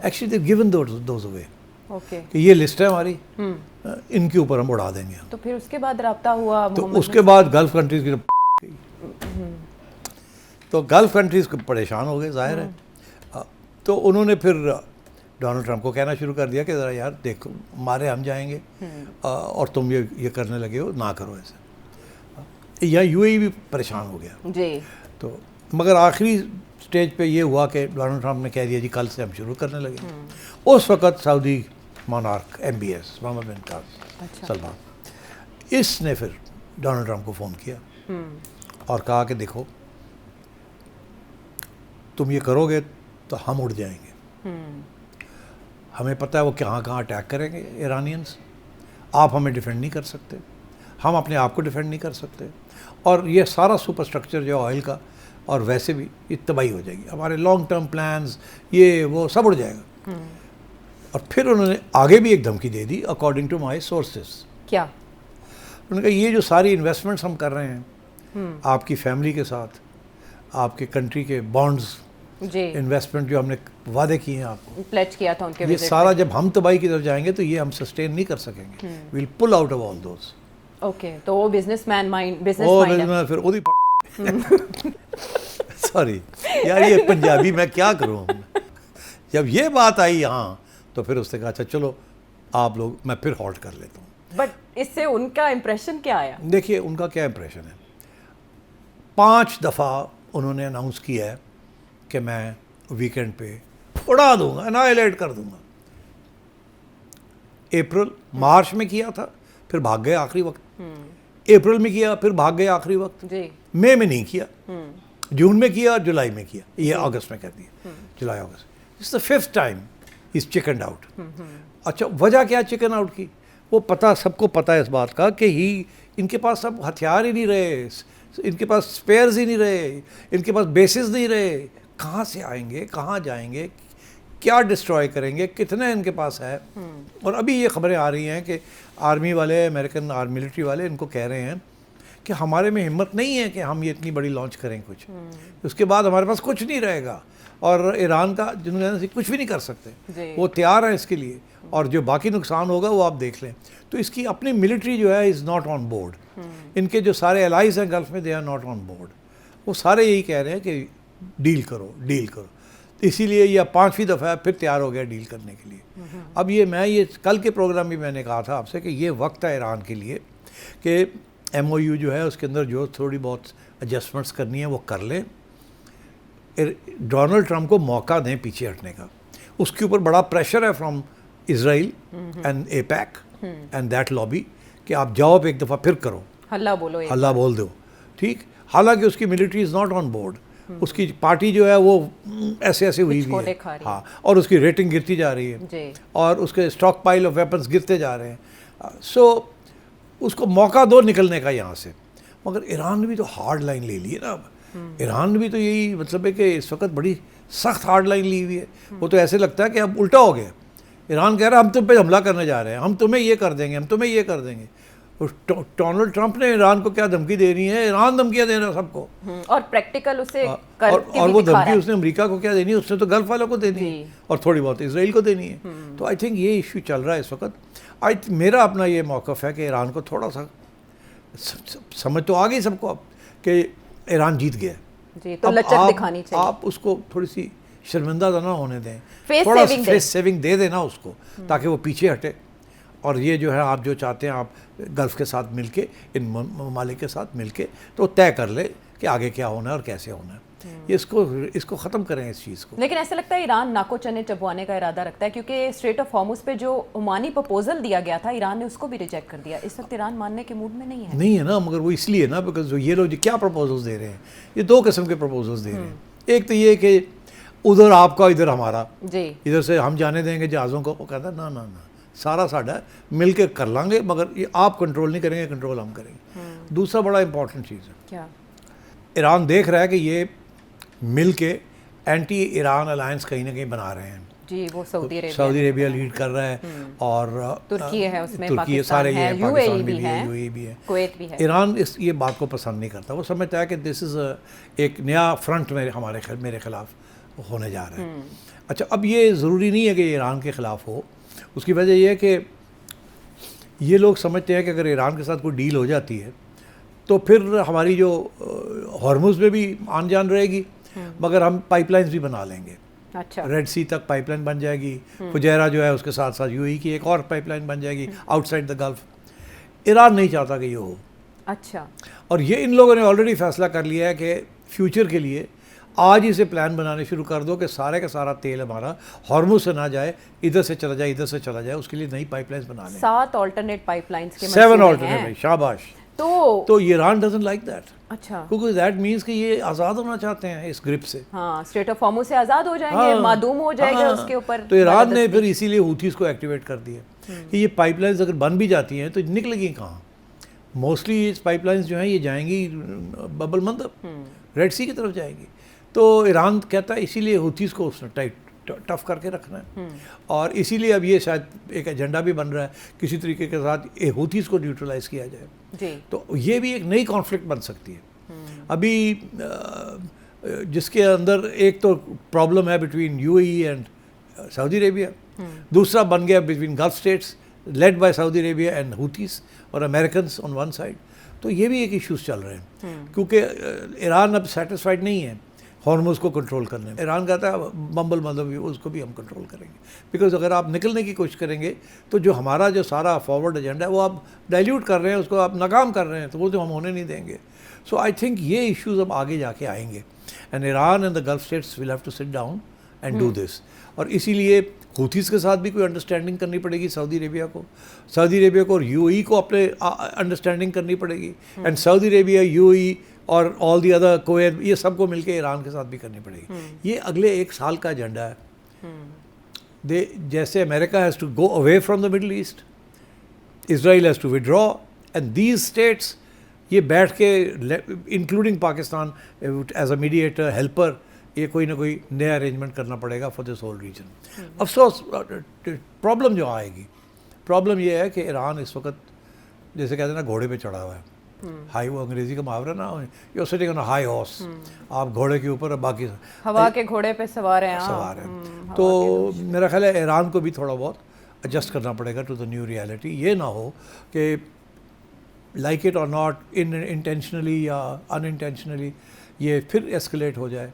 Actually they given those away okay. कि ये लिस्ट है हमारी, इनके ऊपर हम उड़ा देंगे। तो फिर उसके बाद रब्ता हुआ तो मोहम्मद उसके बाद गल्फ़ कंट्रीज़ की तो गल्फ़ कंट्रीज़ को परेशान हो गए, जाहिर है। तो उन्होंने फिर डोनाल्ड ट्रंप को कहना शुरू कर दिया कि ज़रा यार देखो, मारे हम जाएंगे और तुम ये करने लगे हो, ना करो ऐसे। या यूएई भी परेशान हो गया जी। तो मगर आखिरी स्टेज पे ये हुआ कि डोनाल्ड ट्रंप ने कह दिया जी कल से हम शुरू करने लगे। उस वक़्त सऊदी मोनार्क MBS मोहम्मद बिन सलमान, इसने फिर डोनाल्ड ट्रंप को फ़ोन किया और कहा कि देखो तुम ये करोगे तो हम उड़ जाएंगे। हमें पता है वो कहाँ अटैक करेंगे ईरानियंस, आप हमें डिफेंड नहीं कर सकते, हम अपने आप को डिफेंड नहीं कर सकते, और ये सारा सुपर स्ट्रक्चर जो ऑयल का और वैसे भी ये तबाही हो जाएगी, हमारे लॉन्ग टर्म प्लान्स ये वो सब उड़ जाएगा। और फिर उन्होंने आगे भी एक धमकी दे दी, अकॉर्डिंग टू माई सोर्सेस। क्या? उन्होंने कहा ये जो सारी इन्वेस्टमेंट्स हम कर रहे हैं आपकी फैमिली के साथ, आपके कंट्री के बॉन्ड्स जी, इन्वेस्टमेंट जो हमने वादे किए हैं आपको, प्लेज किया था उनके ये विजिट सारा जब हम तबाही की तरफ जाएंगे तो ये हम सस्टेन नहीं कर सकेंगे। Will pull out of all those. Okay, तो वो बिजनेसमैन माइंड और फिर ओदी सॉरी यार, ये पंजाबी मैं क्या करूँ। जब ये बात आई यहाँ तो फिर उसने कहा अच्छा चलो आप लोग, मैं फिर हॉल्ट कर लेता हूँ। बट इससे उनका इम्प्रेशन क्या आया? देखिए उनका क्या इम्प्रेशन है, 5 दफ़ा उन्होंने अनाउंस किया है कि मैं वीकेंड पे उड़ा दूंगा, एनाइलेट कर दूंगा। अप्रैल मार्च में किया था, फिर भाग गए आखिरी वक्त। अप्रैल में किया, फिर भाग गए आखिरी वक्त। जी। मई में नहीं किया, जून में किया, जुलाई में किया, ये अगस्त में कर दिया, जुलाई अगस्त। It's the 5th time is chicken out. अच्छा वजह क्या चिकन आउट की? वो पता, सबको पता है इस बात का कि इनके पास सब हथियार ही नहीं रहे, इनके पास स्पेयर्स ही नहीं रहे, इनके पास बेसिस नहीं रहे। कहाँ से आएंगे, कहाँ जाएंगे, क्या डिस्ट्रॉय करेंगे, कितने इनके पास है। और अभी ये खबरें आ रही हैं कि आर्मी वाले, अमेरिकन आर्मी मिलिट्री वाले इनको कह रहे हैं कि हमारे में हिम्मत नहीं है कि हम ये इतनी बड़ी लॉन्च करें कुछ, उसके बाद हमारे पास कुछ नहीं रहेगा। और ईरान का जिन्होंने कुछ भी नहीं कर सकते, वो तैयार हैं इसके लिए, और जो बाकी नुकसान होगा वो आप देख लें। तो इसकी अपनी मिलिट्री जो है इज़ नॉट ऑन बोर्ड। इनके जो सारे एलाइज हैं गल्फ में, they are not on board. वो सारे यही कह रहे हैं कि डील करो, डील करो। इसीलिए यह 5वीं दफ़ा है फिर तैयार हो गया डील करने के लिए। अब ये कल के प्रोग्राम में मैंने कहा था आपसे कि ये वक्त है ईरान के लिए कि MOU जो है उसके अंदर जो थोड़ी बहुत एडजस्टमेंट्स करनी है वो कर लें। डोनाल्ड ट्रंप को मौका दें पीछे हटने का। उसके ऊपर बड़ा प्रेशर है from Israel and APEC and that lobby कि आप जाओ अब एक दफ़ा फिर करो, हल्ला बोलो, हल्ला बोल दो, ठीक। हालांकि उसकी military is not on board, उसकी पार्टी जो है वो ऐसे ऐसे हुई हुई है, हाँ, और उसकी रेटिंग गिरती जा रही है जी। और उसके स्टॉक पाइल ऑफ वेपन्स गिरते जा रहे हैं। सो उसको मौका दो निकलने का यहाँ से। मगर ईरान ने भी तो हार्ड लाइन ले ली है ना। अब ईरान ने भी तो यही मतलब है कि इस वक्त बड़ी सख्त हार्ड लाइन ली हुई है। वो तो ऐसे लगता है कि अब उल्टा हो गया, ईरान कह रहा है हम तुम पे हमला करने जा रहे हैं, हम तुम्हें ये कर देंगे, हम तुम्हें ये कर देंगे। डोनाल्ड ट्रंप ने ईरान को क्या धमकी दे रही है, ईरान धमकियां दे रहा है सबको, और प्रैक्टिकल उसे और वो धमकी उसने अमेरिका को क्या देनी है, उसने तो गल्फ वालों को देनी है और थोड़ी बहुत इसराइल को देनी है। तो आई थिंक ये इशू चल रहा है इस वक्त। मेरा अपना ये मौक़िफ़ है कि ईरान को थोड़ा सा समझ तो आ गई सबको अब कि ईरान जीत गया जी, तो लचक दिखानी चाहिए। आप उसको थोड़ी सी शर्मिंदा ना होने दें, थोड़ा फेस सेविंग दे देना उसको, ताकि वो पीछे हटे। और ये जो है आप जो चाहते हैं, आप गल्फ़ के साथ मिलके, इन ममालिक के साथ मिलके तो तय कर ले कि आगे क्या होना है और कैसे होना है। इसको ख़त्म करें इस चीज़ को। लेकिन ऐसा लगता है ईरान नाको चने चबवाने का इरादा रखता है, क्योंकि स्ट्रेट ऑफ हॉर्मुज़ पे जो ओमानी प्रपोजल दिया गया था, ईरान ने उसको भी रिजेक्ट कर दिया। इस वक्त ईरान मानने के मूड में नहीं है ना। मगर वो इसलिए ना, बिकॉज ये लोग क्या प्रपोजल्स दे रहे हैं, ये 2 किस्म के प्रपोजल्स दे रहे हैं। एक तो ये कि उधर आपका इधर हमारा जी, इधर से हम जाने देंगे जहाज़ों को। वो कहता है ना ना ना, सारा साढ़ा मिल के कर लांगे, मगर ये आप कंट्रोल नहीं करेंगे, कंट्रोल हम करेंगे। दूसरा बड़ा इंपॉर्टेंट चीज़ है, क्या ईरान देख रहा है कि ये मिल के एंटी ईरान अलायंस कहीं ना कहीं बना रहे हैं। जी, वो Saudi Arabia Saudi Arabia lead कर रहा है, और तुर्की है उसमें, तुर्की पाकिस्तान सारे ये है, हैं, पाकिस्तान UAE भी है, UAE भी है, कुवैत भी है। ईरान ये बात को पसंद नहीं करता। वो समझता है कि दिस इज़ एक नया फ्रंट मेरे खिलाफ होने जा रहा है। अच्छा, अब ये ज़रूरी नहीं है कि ईरान के ख़िलाफ़ हो। उसकी वजह यह है कि ये लोग समझते हैं कि अगर ईरान के साथ कोई डील हो जाती है तो फिर हमारी जो हॉर्मुज़ में भी आन जान रहेगी, मगर हम पाइपलाइंस भी बना लेंगे। अच्छा, रेड सी तक पाइपलाइन बन जाएगी, फुजैरा जो है उसके साथ साथ यूएई की एक और पाइपलाइन बन जाएगी आउटसाइड द गल्फ। ईरान नहीं चाहता कि ये हो, अच्छा, और ये इन लोगों ने ऑलरेडी फैसला कर लिया है कि फ्यूचर के लिए आज ही से प्लान बनाने शुरू कर दो कि सारे का सारा तेल हमारा हॉर्मुज़ से ना जाए, इधर से चला जाए, इधर से चला जाए। उसके लिए नई पाइपलाइंस बना लें, 7 अल्टरनेट पाइपलाइंस के 7 मंसूबे ऑल्टरनेट। हैं। शाबाश। तो ईरान डजंट लाइक दैट, अच्छा, क्योंकि दैट मीन्स कि ये आज़ाद होना चाहते हैं इस ग्रिप से। हाँ, स्ट्रेट ऑफ हॉर्मुज़ से आज़ाद हो जाएंगे, मादूम हो जाएगा उसके ऊपर। तो ईरान ने फिर इसीलिए हूथीज़ को एक्टिवेट कर दिया कि ये पाइपलाइंस अगर बन भी जाती हैं तो निकलेगी कहाँ। मोस्टली इस पाइपलाइंस जो हैं ये जाएंगी बबल मंदब, रेड सी की तरफ जाएगी। तो ईरान कहता है इसीलिए हूथीज़ को उसने टाइट टफ करके रखना है, और इसीलिए अब ये शायद एक एजेंडा भी बन रहा है किसी तरीके के साथ हूथीज़ को न्यूट्रलाइज किया जाए। जी, तो ये भी एक नई कॉन्फ्लिक्ट बन सकती है। अभी जिसके अंदर एक तो प्रॉब्लम है between UAE and Saudi Arabia, दूसरा बन गया between Gulf states led by Saudi Arabia and Houthis और अमेरिकन्स ऑन वन साइड। तो ये भी एक इश्यूज चल रहे हैं, क्योंकि ईरान अब सेटिस्फाइड नहीं है हॉर्मुज़ को कंट्रोल करने में। ईरान कहता है बम्बल मतलब उसको भी हम कंट्रोल करेंगे, बिकॉज अगर आप निकलने की कोशिश करेंगे तो जो हमारा जो सारा फॉरवर्ड एजेंडा है वो आप डाइल्यूट कर रहे हैं, उसको आप नाकाम कर रहे हैं, तो वो तो हम होने नहीं देंगे। सो आई थिंक ये इश्यूज अब आगे जाके आएंगे, and Iran and the gulf states will have to sit down and do this. और इसीलिए हूथीज़ के साथ भी कोई अंडरस्टैंडिंग करनी पड़ेगी सऊदी अरेबिया को और यूएई को अपने अंडरस्टैंडिंग करनी पड़ेगी, एंड सऊदी अरेबिया, यूएई और ऑल दी अदर कुवैत, ये सबको मिलके ईरान के साथ भी करनी पड़ेगी। ये अगले 1 साल का एजेंडा है। जैसे America has to go away from the Middle East, Israel has to withdraw, and these states ये बैठ के including Pakistan as a mediator helper, ये कोई ना कोई नया अरेंजमेंट करना पड़ेगा फॉर दिस होल रीजन। अफसोस प्रॉब्लम जो आएगी, प्रॉब्लम ये है कि ईरान इस वक्त जैसे कहते हैं ना घोड़े पे चढ़ा हुआ है। हाई, वो अंग्रेजी का मुहावरा ना, you sitting on a high horse, आप घोड़े के ऊपर, बाकी हवा के घोड़े पे सवार हैं। सवार हैं। तो मेरा ख्याल है ईरान को भी थोड़ा बहुत एडजस्ट करना पड़ेगा टू द न्यू रियलिटी। ये ना हो कि लाइक इट और नॉट, इंटेंशनली या अनइंटेंशनली ये फिर एस्केलेट हो जाए,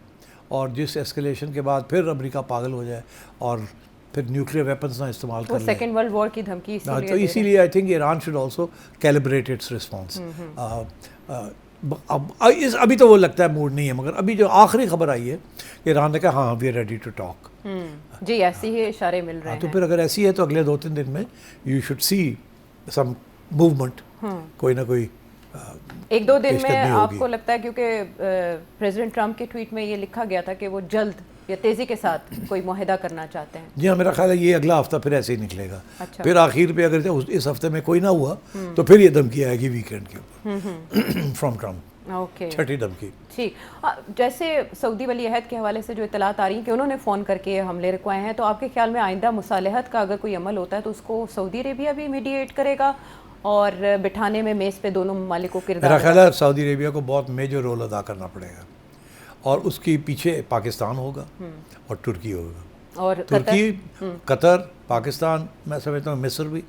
और जिस एस्केलेशन के बाद फिर अमेरिका पागल हो जाए और फिर न्यूक्लियर वेपन्स ना इस्तेमाल कर ले। सेकेंड वर्ल्ड वॉर की धमकी इसीलिए तो इसीलिए I think Iran should also calibrate it's response. अभी तो वो लगता है मूड नहीं है, मगर अभी जो आखिरी खबर आई है कि ईरान ने कहा हाँ we are ready to talk. जी, ऐसी ही इशारे मिल रहे हैं। तो फिर अगर ऐसी है तो अगले 2-3 दिन में you should see some movement, कोई ना कोई 1-2 दिन में आपको लगता है, क्योंकि प्रेसिडेंट ट्रंप के ट्वीट में ये लिखा गया था कि वो जल्द या तेजी के साथ कोई मुआहदा करना चाहते हैं। जी हाँ, मेरा ख्याल है ये अगला हफ्ता फिर ऐसे ही निकलेगा। अच्छा। फिर आखिर पे अगर इस हफ्ते में कोई ना हुआ तो फिर ये धमकी आएगी वीकेंड के ऊपर फ्रॉम ट्रंप। ओके, छठी धमकी। ठीक, जैसे सऊदी वली अहद के हवाले से जो इतलात आ रही हैं कि उन्होंने फ़ोन करके हमले रुकवाए हैं, तो आपके ख्याल में आइंदा मुसालहत का अगर कोई अमल होता है तो उसको सऊदी अरेबिया भी मीडिएट करेगा और बिठाने में मेज़ पे दोनों ममालिक को किरदार? मेरा ख्याल है सऊदी अरेबिया को बहुत मेजर रोल अदा करना पड़ेगा, और उसके पीछे पाकिस्तान होगा और तुर्की होगा। और तुर्की, कतर, पाकिस्तान, मैं समझता हूँ मिस्र भी,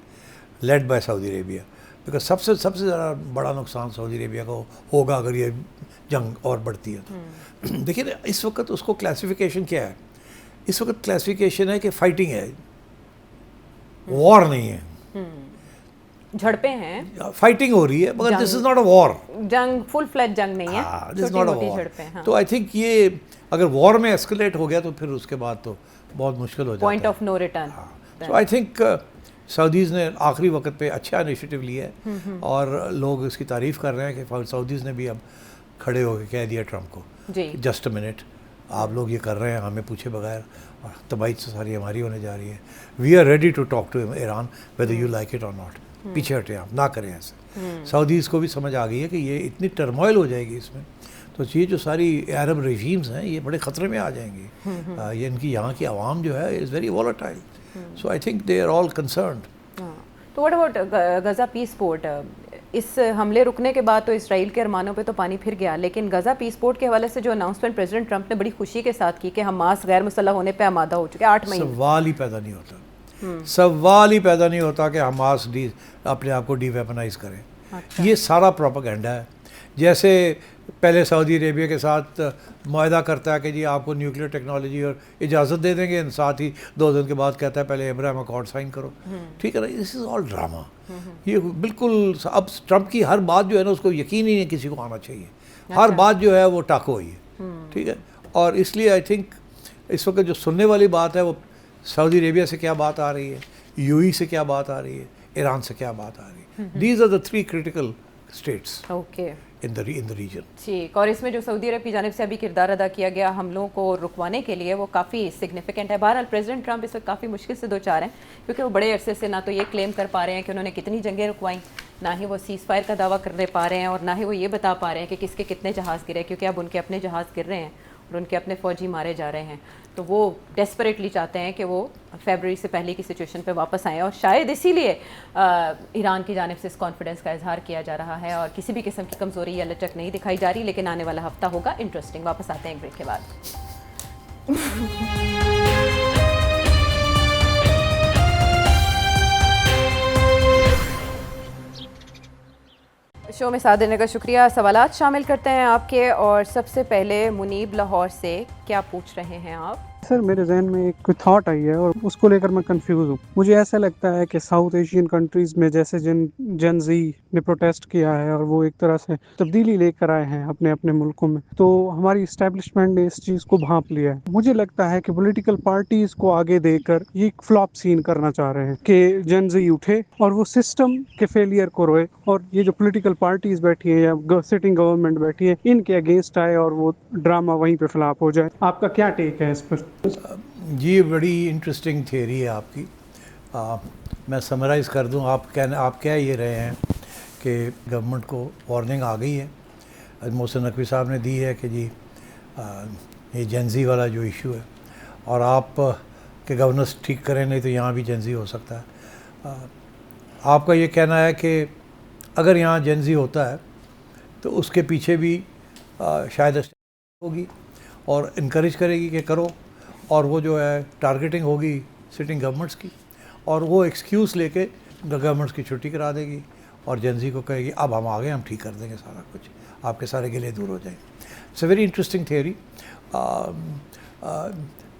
lead by Saudi Arabia, because सबसे ज़्यादा बड़ा नुकसान सऊदी अरेबिया को होगा अगर ये जंग और बढ़ती है तो। देखिए ना, इस वक्त उसको क्लासिफिकेशन क्या है? इस वक्त क्लासिफिकेशन है कि फाइटिंग है, वॉर नहीं है। झड़पें हैं, फाइटिंग हो रही है, मगर this is not a war. जंग, फुल फ्लैज जंग नहीं है, छोटी-मोटी झड़पें। हाँ। तो आई थिंक ये अगर वॉर में एस्केलेट हो गया तो फिर उसके बाद तो बहुत मुश्किल हो जाता है, point of no return. So I think Saudis ने आखिरी वक्त पे अच्छा इनिशिएटिव लिया है, और लोग इसकी तारीफ़ कर रहे हैं कि सऊदीज़ ने भी अब खड़े होकर कह दिया ट्रंप को, जस्ट अ मिनट, आप लोग ये कर रहे हैं हमें पूछे बगैर, और तबाही तो सारी हमारी होने जा रही है। We are ready to talk to Iran whether you like it और नॉट। पीछे हटे, आप ना करें ऐसे। सऊदीज़ को भी समझ आ गई है कि ये इतनी टर्मोइल हो जाएगी इसमें, तो तो ये जो सारी अरब रेजीम्स हैं ये बड़े ख़तरे में आ जाएंगी। ये इनकी यहाँ की आवाम जो है is very volatile, so I think they are all concerned. तो what about Gaza peace port? इस हमले रुकने के बाद तो इसराइल के अरमानों पे तो पानी फिर गया, लेकिन गज़ा पीस पोर्ट के हवाले से जो अनाउंसमेंट प्रेसिडेंट ट्रंप ने बड़ी खुशी के साथ की कि हमास गैर मुसल्लह होने पे आमादा हो चुके हैं 8 महीने, सवाल ही पैदा नहीं होता, सवाल ही पैदा नहीं होता कि हमास अपने आप को डीवेपनाइज करें। अच्छा। ये सारा प्रोपेगेंडा है। जैसे पहले सऊदी अरेबिया के साथ मुआहदा करता है कि जी आपको न्यूक्लियर टेक्नोलॉजी और इजाज़त दे देंगे, साथ ही 2 दिन के बाद कहता है पहले अब्राहम अकॉर्ड साइन करो, ठीक है ना। This is all drama. ये बिल्कुल अब ट्रंप की हर बात जो है ना उसको यकीन ही नहीं किसी को आना चाहिए, हर बात जो है वो टाको ही है, ठीक है। और इसलिए आई थिंक इस वक्त जो सुनने वाली बात है वो सऊदी अरेबिया से क्या बात आ रही है, यूएई से क्या बात आ रही है, ईरान से क्या बात आ रही है। These are the 3 critical states okay in the region. ठीक। और इसमें जो सऊदी अरब की जानिब से अभी किरदार अदा किया गया हमलों को रुकवाने के लिए वो काफ़ी सिग्निफिकेंट है। बहरहाल प्रेसिडेंट ट्रंप इस वक्त काफ़ी मुश्किल से 2-4 हैं, क्योंकि वो बड़े अरसे से ना तो ये क्लेम कर पा रहे हैं कि उन्होंने कितनी जंगें रुकवाई, ना ही वो सीज़ फायर का दावा करने पा रहे हैं, और ना ही वो ये बता पा रहे हैं कि किसके कितने जहाज़ गिरे, क्योंकि अब उनके अपने जहाज़ गिर रहे हैं और उनके अपने फ़ौजी मारे जा रहे हैं। तो वो डेस्परेटली चाहते हैं कि वो फरवरी से पहले की सिचुएशन पे वापस आएँ, और शायद इसीलिए ईरान की जानिब से इस कॉन्फिडेंस का इजहार किया जा रहा है, और किसी भी किस्म की कमज़ोरी या लचक नहीं दिखाई जा रही। लेकिन आने वाला हफ्ता होगा इंटरेस्टिंग। वापस आते हैं एक ब्रेक के बाद। शो में साथ देने का शुक्रिया। सवालात शामिल करते हैं आपके, और सबसे पहले मुनीब लाहौर से, क्या पूछ रहे हैं आप? सर मेरे जहन में एक कोई थॉट आई है और उसको लेकर मैं कंफ्यूज हूँ। मुझे ऐसा लगता है कि साउथ एशियन कंट्रीज़ में जैसे जन जी ने प्रोटेस्ट किया है और वो एक तरह से तब्दीली लेकर आए हैं अपने अपने मुल्कों में, तो हमारी इस्टेब्लिशमेंट ने इस चीज़ को भांप लिया है। मुझे लगता है कि पॉलिटिकल पार्टीज़ को आगे देकर ये एक फ्लॉप सीन करना चाह रहे हैं कि जन जी उठे और वो सिस्टम के फेलियर को रोए, और ये जो पॉलिटिकल पार्टीज़ बैठी है या सिटिंग गवर्नमेंट बैठी है इनके अगेंस्ट आए और वो ड्रामा वहीं पे फ्लॉप हो जाए। आपका क्या टेक है इस पर? जी बड़ी इंटरेस्टिंग थियरी है आपकी। मैं समराइज़ कर दूं, आप कह ये रहे हैं कि गवर्नमेंट को वार्निंग आ गई है, मोहसिन नकवी साहब ने दी है कि जी ये जेंजी वाला जो इशू है, और आप के गवर्नेंस ठीक करें, नहीं तो यहाँ भी जेंजी हो सकता है। आपका ये कहना है कि अगर यहाँ जेंजी होता है तो उसके पीछे भी शायद होगी और इनकरेज करेगी कि करो, और वो जो है टारगेटिंग होगी सिटिंग गवर्नमेंट्स की, और वो एक्सक्यूज़ लेके गवर्नमेंट्स की छुट्टी करा देगी और जेंजी को कहेगी अब हम आ गए, हम ठीक कर देंगे सारा कुछ, आपके सारे गिले दूर हो जाएंगे। It's a very interesting theory.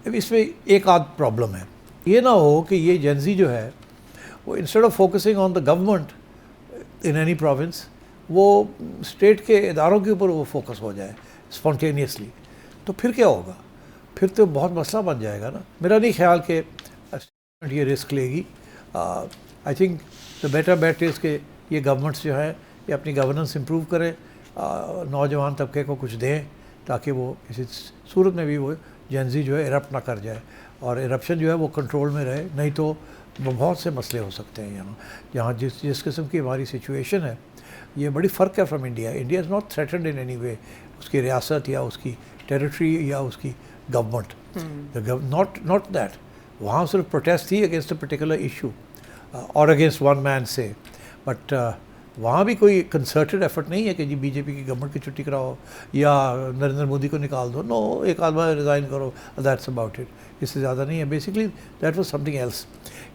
इसमें एक आध प्रॉब्लम है, ये ना हो कि ये जेंजी जो है वो instead of focusing on the government in any province, वो स्टेट के इदारों के ऊपर वो फोकस हो जाए स्पॉन्टेनियसली, तो फिर क्या होगा? फिर तो बहुत मसला बन जाएगा ना। मेरा नहीं ख्याल कि ये रिस्क लेगी। I think the better bet is कि ये गवर्नमेंट्स जो है ये अपनी गवर्नेंस इम्प्रूव करें, नौजवान तबके को कुछ दें ताकि वो किसी सूरत में भी वो जेंजी जो है इरप्ट ना कर जाए, और इरप्शन जो है वो कंट्रोल में रहे, नहीं तो बहुत से मसले हो सकते हैं यहाँ जिस किस्म की हमारी सिचुएशन है। ये बड़ी फ़र्क है from India. India is not threatened in any way, उसकी रियासत या उसकी टेरिटरी या उसकी गवर्नमेंट, नॉट दैट। वहाँ सिर्फ प्रोटेस्ट थी अगेंस्ट अ पर्टिकुलर इशू और अगेंस्ट वन मैन से, बट वहाँ भी कोई कंसर्टेड एफर्ट नहीं है कि जी बीजेपी की गवर्नमेंट की छुट्टी कराओ या नरेंद्र मोदी को निकाल दो। नो, एक आदमी रिज़ाइन करो, दैट्स अबाउट इट, इससे ज़्यादा नहीं है। Basically that was something else.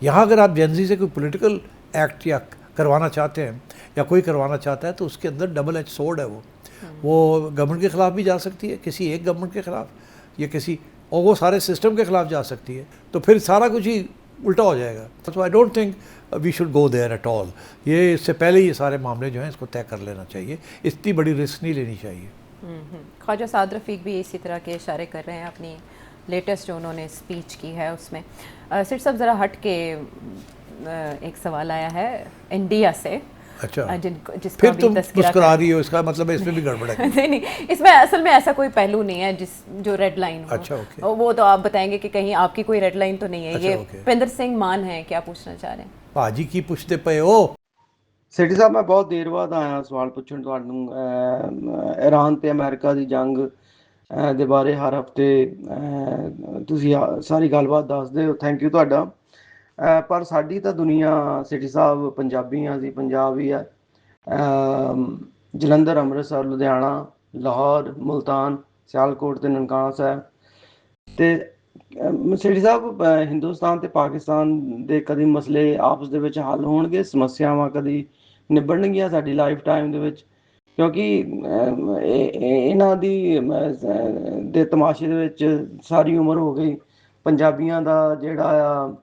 यहाँ अगर आप जेंजी से कोई पॉलिटिकल एक्ट या करवाना चाहते हैं या कोई करवाना चाहता है तो उसके अंदर डबल एज सोर्ड है। वो गवर्नमेंट के ख़िलाफ़ भी जा सकती है, किसी एक गवर्नमेंट के ख़िलाफ़ या किसी, और वो सारे सिस्टम के ख़िलाफ़ जा सकती है, तो फिर सारा कुछ ही उल्टा हो जाएगा। तो I don't think we should go there at all. ये इससे पहले ये सारे मामले जो हैं इसको तय कर लेना चाहिए, इतनी बड़ी रिस्क नहीं लेनी चाहिए। ख्वाजा साद रफ़ीक भी इसी तरह के इशारे कर रहे हैं अपनी लेटेस्ट जो उन्होंने स्पीच की है उसमें। सिर साहब ज़रा हट के एक सवाल आया है इंडिया से। अच्छा, जिसका फिर भी तुम तस्करा मुस्कुरा रही हो, इसका मतलब है इसमें भी गड़बड़ है। नहीं, इसमें असल में ऐसा कोई पहलू नहीं है जो रेड लाइन हो। अच्छा, ओके। वो तो आप बताएंगे कि कहीं आपकी कोई रेड लाइन तो नहीं है। अच्छा, ये ओके। पिंदर सिंह मान है, क्या पूछना चाह रहे हैं? पाजी की पूछते पे हो। ਸੇਠੀ ਸਾਹਿਬ ਮੈਂ ਬਹੁਤ ਦੇਰ ਬਾਅਦ ਆਇਆ ਸਵਾਲ ਪੁੱਛਣ ਤੁਹਾਨੂੰ ਈਰਾਨ ਤੇ ਅਮਰੀਕਾ ਦੀ ਜੰਗ ਦੇ ਬਾਰੇ ਹਰ ਹਫਤੇ ਤੁਸੀਂ ਸਾਰੀ ਗੱਲਬਾਤ ਦੱਸਦੇ ਹੋ, ਥੈਂਕ ਯੂ ਤੁਹਾਡਾ। ਪਰ ਸਾਡੀ ਤਾਂ ਦੁਨੀਆ ਸੇਠੀ ਸਾਹਿਬ ਪੰਜਾਬੀਆਂ ਦੀ ਪੰਜਾਬ ਹੀ ਹੈ। ਜਲੰਧਰ, ਅੰਮ੍ਰਿਤਸਰ, ਲੁਧਿਆਣਾ, ਲਾਹੌਰ, ਮੁਲਤਾਨ, ਸਿਆਲਕੋਟ ਤੇ ਨਨਕਾਣਾ ਸਾਹਿਬ ਤੇ ਸੇਠੀ ਸਾਹਿਬ ਹਿੰਦੁਸਤਾਨ ਤੇ ਪਾਕਿਸਤਾਨ ਦੇ ਕਦੀ ਮਸਲੇ ਆਪਸ ਦੇ ਵਿੱਚ ਹੱਲ ਹੋਣਗੇ, ਸਮੱਸਿਆਵਾਂ ਕਦੀ ਨਿਬੜਨਗੀਆਂ ਸਾਡੀ ਲਾਈਫ ਟਾਈਮ ਦੇ ਵਿੱਚ? ਕਿਉਂਕਿ ਇਹਨਾਂ ਦੀ ਦੇ ਤਮਾਸ਼ੇ ਦੇ ਵਿੱਚ ਸਾਰੀ ਉਮਰ ਹੋ ਗਈ। ਪੰਜਾਬੀਆਂ ਦਾ ਜਿਹੜਾ ਆ,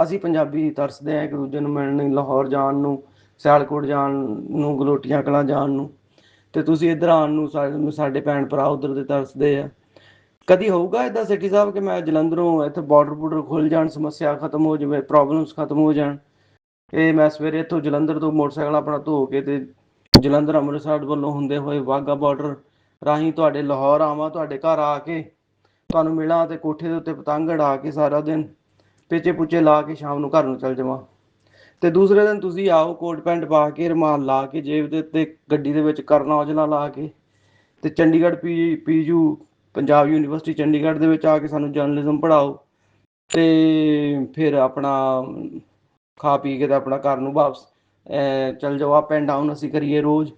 ਅਸੀਂ ਪੰਜਾਬੀ ਤਰਸਦੇ ਹਾਂ ਇੱਕ ਦੂਜੇ ਨੂੰ ਮਿਲਣ ਨੂੰ, ਲਾਹੌਰ ਜਾਣ ਨੂੰ, ਸਿਆਲਕੋਟ ਜਾਣ ਨੂੰ, ਗਲੋਟੀਆਂ ਕਲਾਂ ਜਾਣ ਨੂੰ, ਤੇ ਤੁਸੀਂ ਇੱਧਰ ਆਉਣ ਨੂੰ ਸਾਡੇ ਭੈਣ ਭਰਾ ਉੱਧਰ ਦੇ ਤਰਸਦੇ ਆ। ਕਦੀ ਹੋਊਗਾ ਇੱਦਾਂ ਸੇਠੀ ਸਾਹਿਬ ਕਿ ਮੈਂ ਜਲੰਧਰੋਂ ਇੱਥੇ ਬਾਰਡਰ ਖੁੱਲ ਜਾਣ, ਸਮੱਸਿਆ ਖਤਮ ਹੋ ਜਾਵੇ, ਪ੍ਰੋਬਲਮਸ ਖਤਮ ਹੋ ਜਾਣ, ਇਹ ਮੈਂ ਸਵੇਰੇ ਇੱਥੋਂ ਜਲੰਧਰ ਤੋਂ ਮੋਟਰਸਾਈਕਲ ਆਪਣਾ ਧੋ ਕੇ ਤੇ ਜਲੰਧਰ ਅੰਮ੍ਰਿਤਸਰ ਵੱਲੋਂ ਹੁੰਦੇ ਹੋਏ ਵਾਹਗਾ ਬਾਰਡਰ ਰਾਹੀਂ ਤੁਹਾਡੇ ਲਾਹੌਰ ਆਵਾਂ, ਤੁਹਾਡੇ ਘਰ ਆ ਕੇ ਤੁਹਾਨੂੰ ਮਿਲਾਂ ਤੇ ਕੋਠੇ ਦੇ ਉੱਤੇ ਪਤੰਗ ਉਡਾ ਕੇ ਸਾਰਾ ਦਿਨ ਪੇਚੇ ਪੁੱਚੇ ਲਾ ਕੇ ਸ਼ਾਮ ਨੂੰ ਘਰ ਨੂੰ ਚੱਲ ਜਾਵਾਂ, ਤੇ ਦੂਸਰੇ ਦਿਨ ਤੁਸੀਂ ਆਓ ਕੋਟ ਪੈਂਟ ਪਾ ਕੇ, ਰੁਮਾਲ ਲਾ ਕੇ, ਜੇਬ ਦੇ ਉੱਤੇ ਗੱਡੀ ਦੇ ਵਿੱਚ ਕਰਨਾ ਔਜਲਾ ਲਾ ਕੇ, ਤੇ ਚੰਡੀਗੜ੍ਹ ਪੀਯੂ ਪੰਜਾਬ ਯੂਨੀਵਰਸਿਟੀ ਚੰਡੀਗੜ੍ਹ ਦੇ ਵਿੱਚ ਆ ਕੇ ਸਾਨੂੰ ਜਰਨਲਿਜ਼ਮ ਪੜ੍ਹਾਓ, ਤੇ ਫਿਰ ਆਪਣਾ ਖਾ ਪੀ ਕੇ ਤੇ ਆਪਣਾ ਘਰ ਨੂੰ ਵਾਪਸ ਚੱਲ ਜਾਓ। ਅਪ ਐਂਡ ਡਾਊਨ ਅਸੀਂ ਕਰੀਏ ਰੋਜ਼।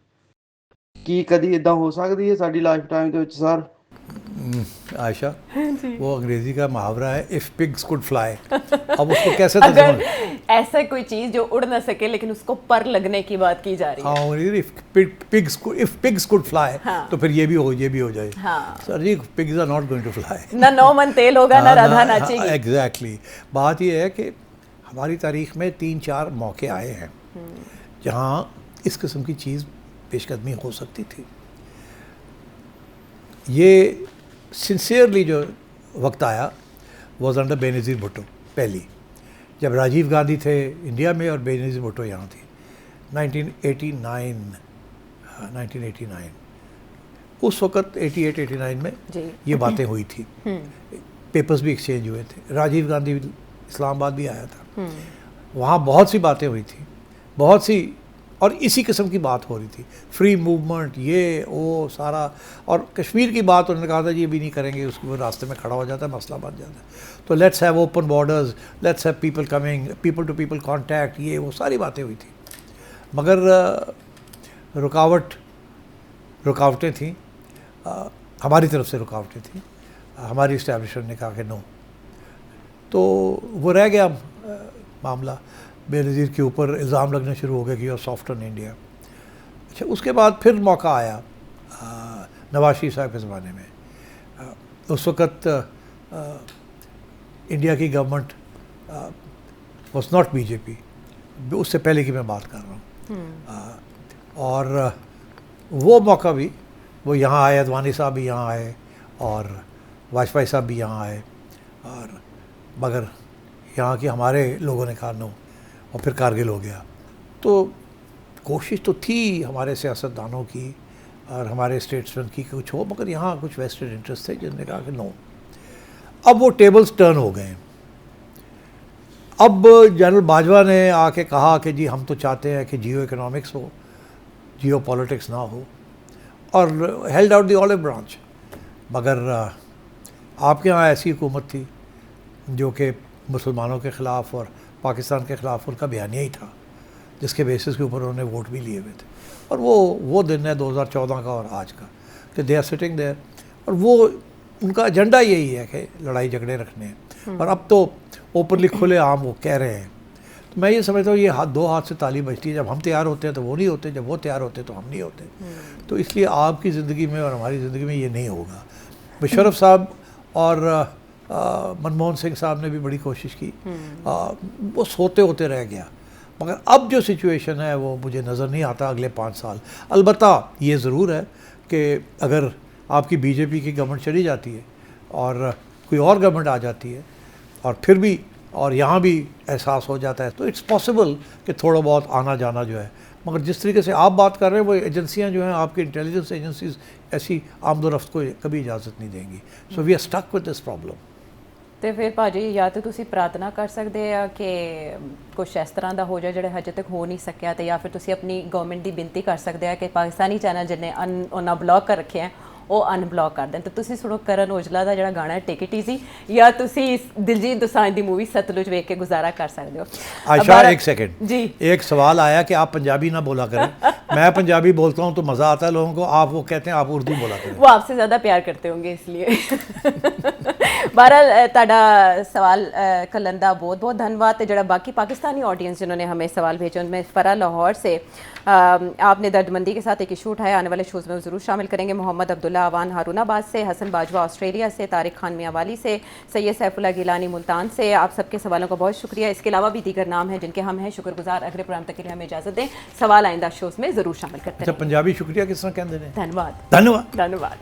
ਕੀ ਕਦੀ ਇਦਾਂ ਹੋ ਸਕਦੀ ਹੈ ਸਾਡੀ ਲਾਈਫ ਟਾਈਮ ਦੇ ਵਿੱਚ ਸਰ? आयशा, वो अंग्रेजी का मुहावरा है, इफ़ पिग्स कुड फ्लाई। अब उसको कैसे तर्जुमा? अगर ऐसा कोई चीज जो उड़ ना सके लेकिन उसको पर लगने की बात की जा रही है। हाँ, इफ पिग्स कुड फ्लाई, तो फिर ये भी हो जाए। हाँ। Sir ji, pigs are not going to fly. ना 9 मन तेल होगा ना राधा नाचेगी। एग्जैक्टली। बात ये है कि हमारी तारीख में 3-4 मौके आए हैं जहाँ इस किस्म की चीज़ पेशकदमी हो सकती थी। ये सिंसियरली जो वक्त आया वॉज अंडर बेनज़ीर भुट्टो, पहली जब राजीव गांधी थे इंडिया में और बेनज़ीर भुट्टो यहाँ थी 1989 उस वक़्त 88-89 में ये बातें हुई थी। पेपर्स भी एक्सचेंज हुए थे, राजीव गांधी इस्लामाबाद भी आया था, वहाँ बहुत सी बातें हुई थी, बहुत सी, और इसी किस्म की बात हो रही थी, फ्री मूवमेंट, ये वो सारा। और कश्मीर की बात उन्होंने कहा था ये भी नहीं करेंगे, उसके वो रास्ते में खड़ा हो जाता है, मसला बन जाता है। तो let's have open borders, let's have people coming, people to people contact, ये वो सारी बातें हुई थी। मगर रुकावटें थीं, हमारी तरफ से रुकावटें थीं। हमारी इस्टेब्लिशमेंट ने कहा कि नो, तो वो रह गया मामला। बेनज़ीर के ऊपर इल्ज़ाम लगने शुरू हो गए कि यू सॉफ्ट ऑन इंडिया। अच्छा, उसके बाद फिर मौका आया नवाज शरीफ साहब के ज़माने में। उस वक़्त इंडिया की गवर्नमेंट वॉज नॉट बीजेपी, उससे पहले की मैं बात कर रहा हूँ। और वो मौका भी, वो यहाँ आए, अडवाणी साहब भी यहाँ आए और वाजपेयी साहब भी यहाँ आए, और मगर यहाँ के हमारे लोगों ने कहा नो, और फिर कारगिल हो गया। तो कोशिश तो थी हमारे सियासतदानों की और हमारे स्टेट्समैन की कुछ हो, मगर यहाँ कुछ वेस्टेड इंटरेस्ट थे जिन्होंने कहा कि नो। अब वो टेबल्स टर्न हो गए। अब जनरल बाजवा ने आके कहा कि जी हम तो चाहते हैं कि जियो इकोनॉमिक्स हो, जियो पॉलिटिक्स ना हो, और held out the olive branch. मगर आपके यहाँ ऐसी हुकूमत थी जो कि मुसलमानों के ख़िलाफ़ और पाकिस्तान के ख़िलाफ़ उनका बयानिया ही था, जिसके बेसिस के ऊपर उन्होंने वोट भी लिए हुए थे। और वो दिन है 2014 का और आज का, कि दे आर सिटिंग देयर, और वो उनका एजेंडा यही है कि लड़ाई झगड़े रखने हैं। और अब तो ओपनली खुले आम वो कह रहे हैं। तो मैं ये समझता हूँ ये दो हाथ से ताली बजती है। जब हम तैयार होते हैं तो वो नहीं होते, जब वो तैयार होते हैं तो हम नहीं होते। तो इसलिए आपकी ज़िंदगी में और हमारी ज़िंदगी में ये नहीं होगा। मुशर्रफ साहब और मनमोहन सिंह साहब ने भी बड़ी कोशिश की, वो सोते होते रह गया। मगर अब जो सिचुएशन है वो मुझे नज़र नहीं आता अगले 5 साल। अलबत्ता ये ज़रूर है कि अगर आपकी बीजेपी की गवर्नमेंट चली जाती है और कोई और गवर्नमेंट आ जाती है और फिर भी और यहाँ भी एहसास हो जाता है, तो इट्स पॉसिबल कि थोड़ा बहुत आना जाना जो है। मगर जिस तरीके से आप बात कर रहे हैं वो एजेंसियाँ जो हैं, आपकी इंटेलिजेंस एजेंसीज ऐसी आमदोरफ्त को कभी इजाज़त नहीं देंगी। So we are stuck with this problem. तो ਤੇ ਫਿਰ ਭਾਜੀ ਜਾਂ ਤਾਂ ਤੁਸੀਂ ਪ੍ਰਾਰਥਨਾ ਕਰ ਸਕਦੇ ਆ ਕਿ ਕੁਛ ਇਸ ਤਰ੍ਹਾਂ ਦਾ ਹੋ ਜਾਏ ਜਿਹੜਾ ਹਜੇ ਤੱਕ ਹੋ ਨਹੀਂ ਸਕਿਆ, ਤੇ ਜਾਂ ਫਿਰ ਤੁਸੀਂ ਆਪਣੀ ਗਵਰਨਮੈਂਟ ਦੀ ਬੇਨਤੀ ਕਰ ਸਕਦੇ ਆ ਕਿ ਪਾਕਿਸਤਾਨੀ ਚੈਨਲ ਜਿਹਨੇ ਉਹਨਾਂ ਬਲੌਕ ਕਰ ਰੱਖੇ ਆ ਉਹ ਅਨਬਲੌਕ ਕਰ ਦੇਣ। ਤੇ ਤੁਸੀਂ ਸੁਣੋ ਕਰਨ ਔਜਲਾ ਦਾ ਜਿਹੜਾ ਗਾਣਾ ਟੇਕ ਇਟ ਈਜ਼ੀ, ਜਾਂ ਤੁਸੀਂ ਦਿਲਜੀਤ ਦੋਸਾਂਝ ਦੀ मूवी सतलुज वेख के गुजारा कर सकते हो। आयशा एक सेकंड जी, एक सवाल आया कि आप पंजाबी ना बोला करें। मैं पंजाबी बोलता हूँ तो मज़ा आता है लोगों को, आप वो कहते हैं आप उर्दू बोला करें। वो आपसे ज़्यादा प्यार करते होंगे इसलिए। बहरहाल ਤੁਹਾਡਾ सवाल कलन का बहुत बहुत धन्यवाद। जरा बाकी पाकिस्तानी ऑडियंस जिन्होंने हमें सवाल भेजे उनमें फ़रा लाहौर से आपने दर्दमंदी के साथ एक इशू उठाया, आने वाले शोज़ में ज़रूर शामिल करेंगे। मोहम्मद अब्दुल्ला अवान हारूनाबाद से, हसन बाजवा ऑस्ट्रेलिया से, तारिक खान मियाँवाली से, सैयद सैफुल्लाह गिलानी मुल्तान से, आप सबके सवालों का बहुत शुक्रिया। इसके अलावा भी दीगर नाम हैं जिनके हम हैं शुक्रगुजार। अगले प्रोग्राम तक के लिए हमें इजाज़त दें, सवाल आइंदा शोज़ में ज़रूर शामिल करते अच्छा हैं। पंजाबी शुक्रिया किस तरह कहते हैं? धन्यवाद धन्यवाद धन्यवाद।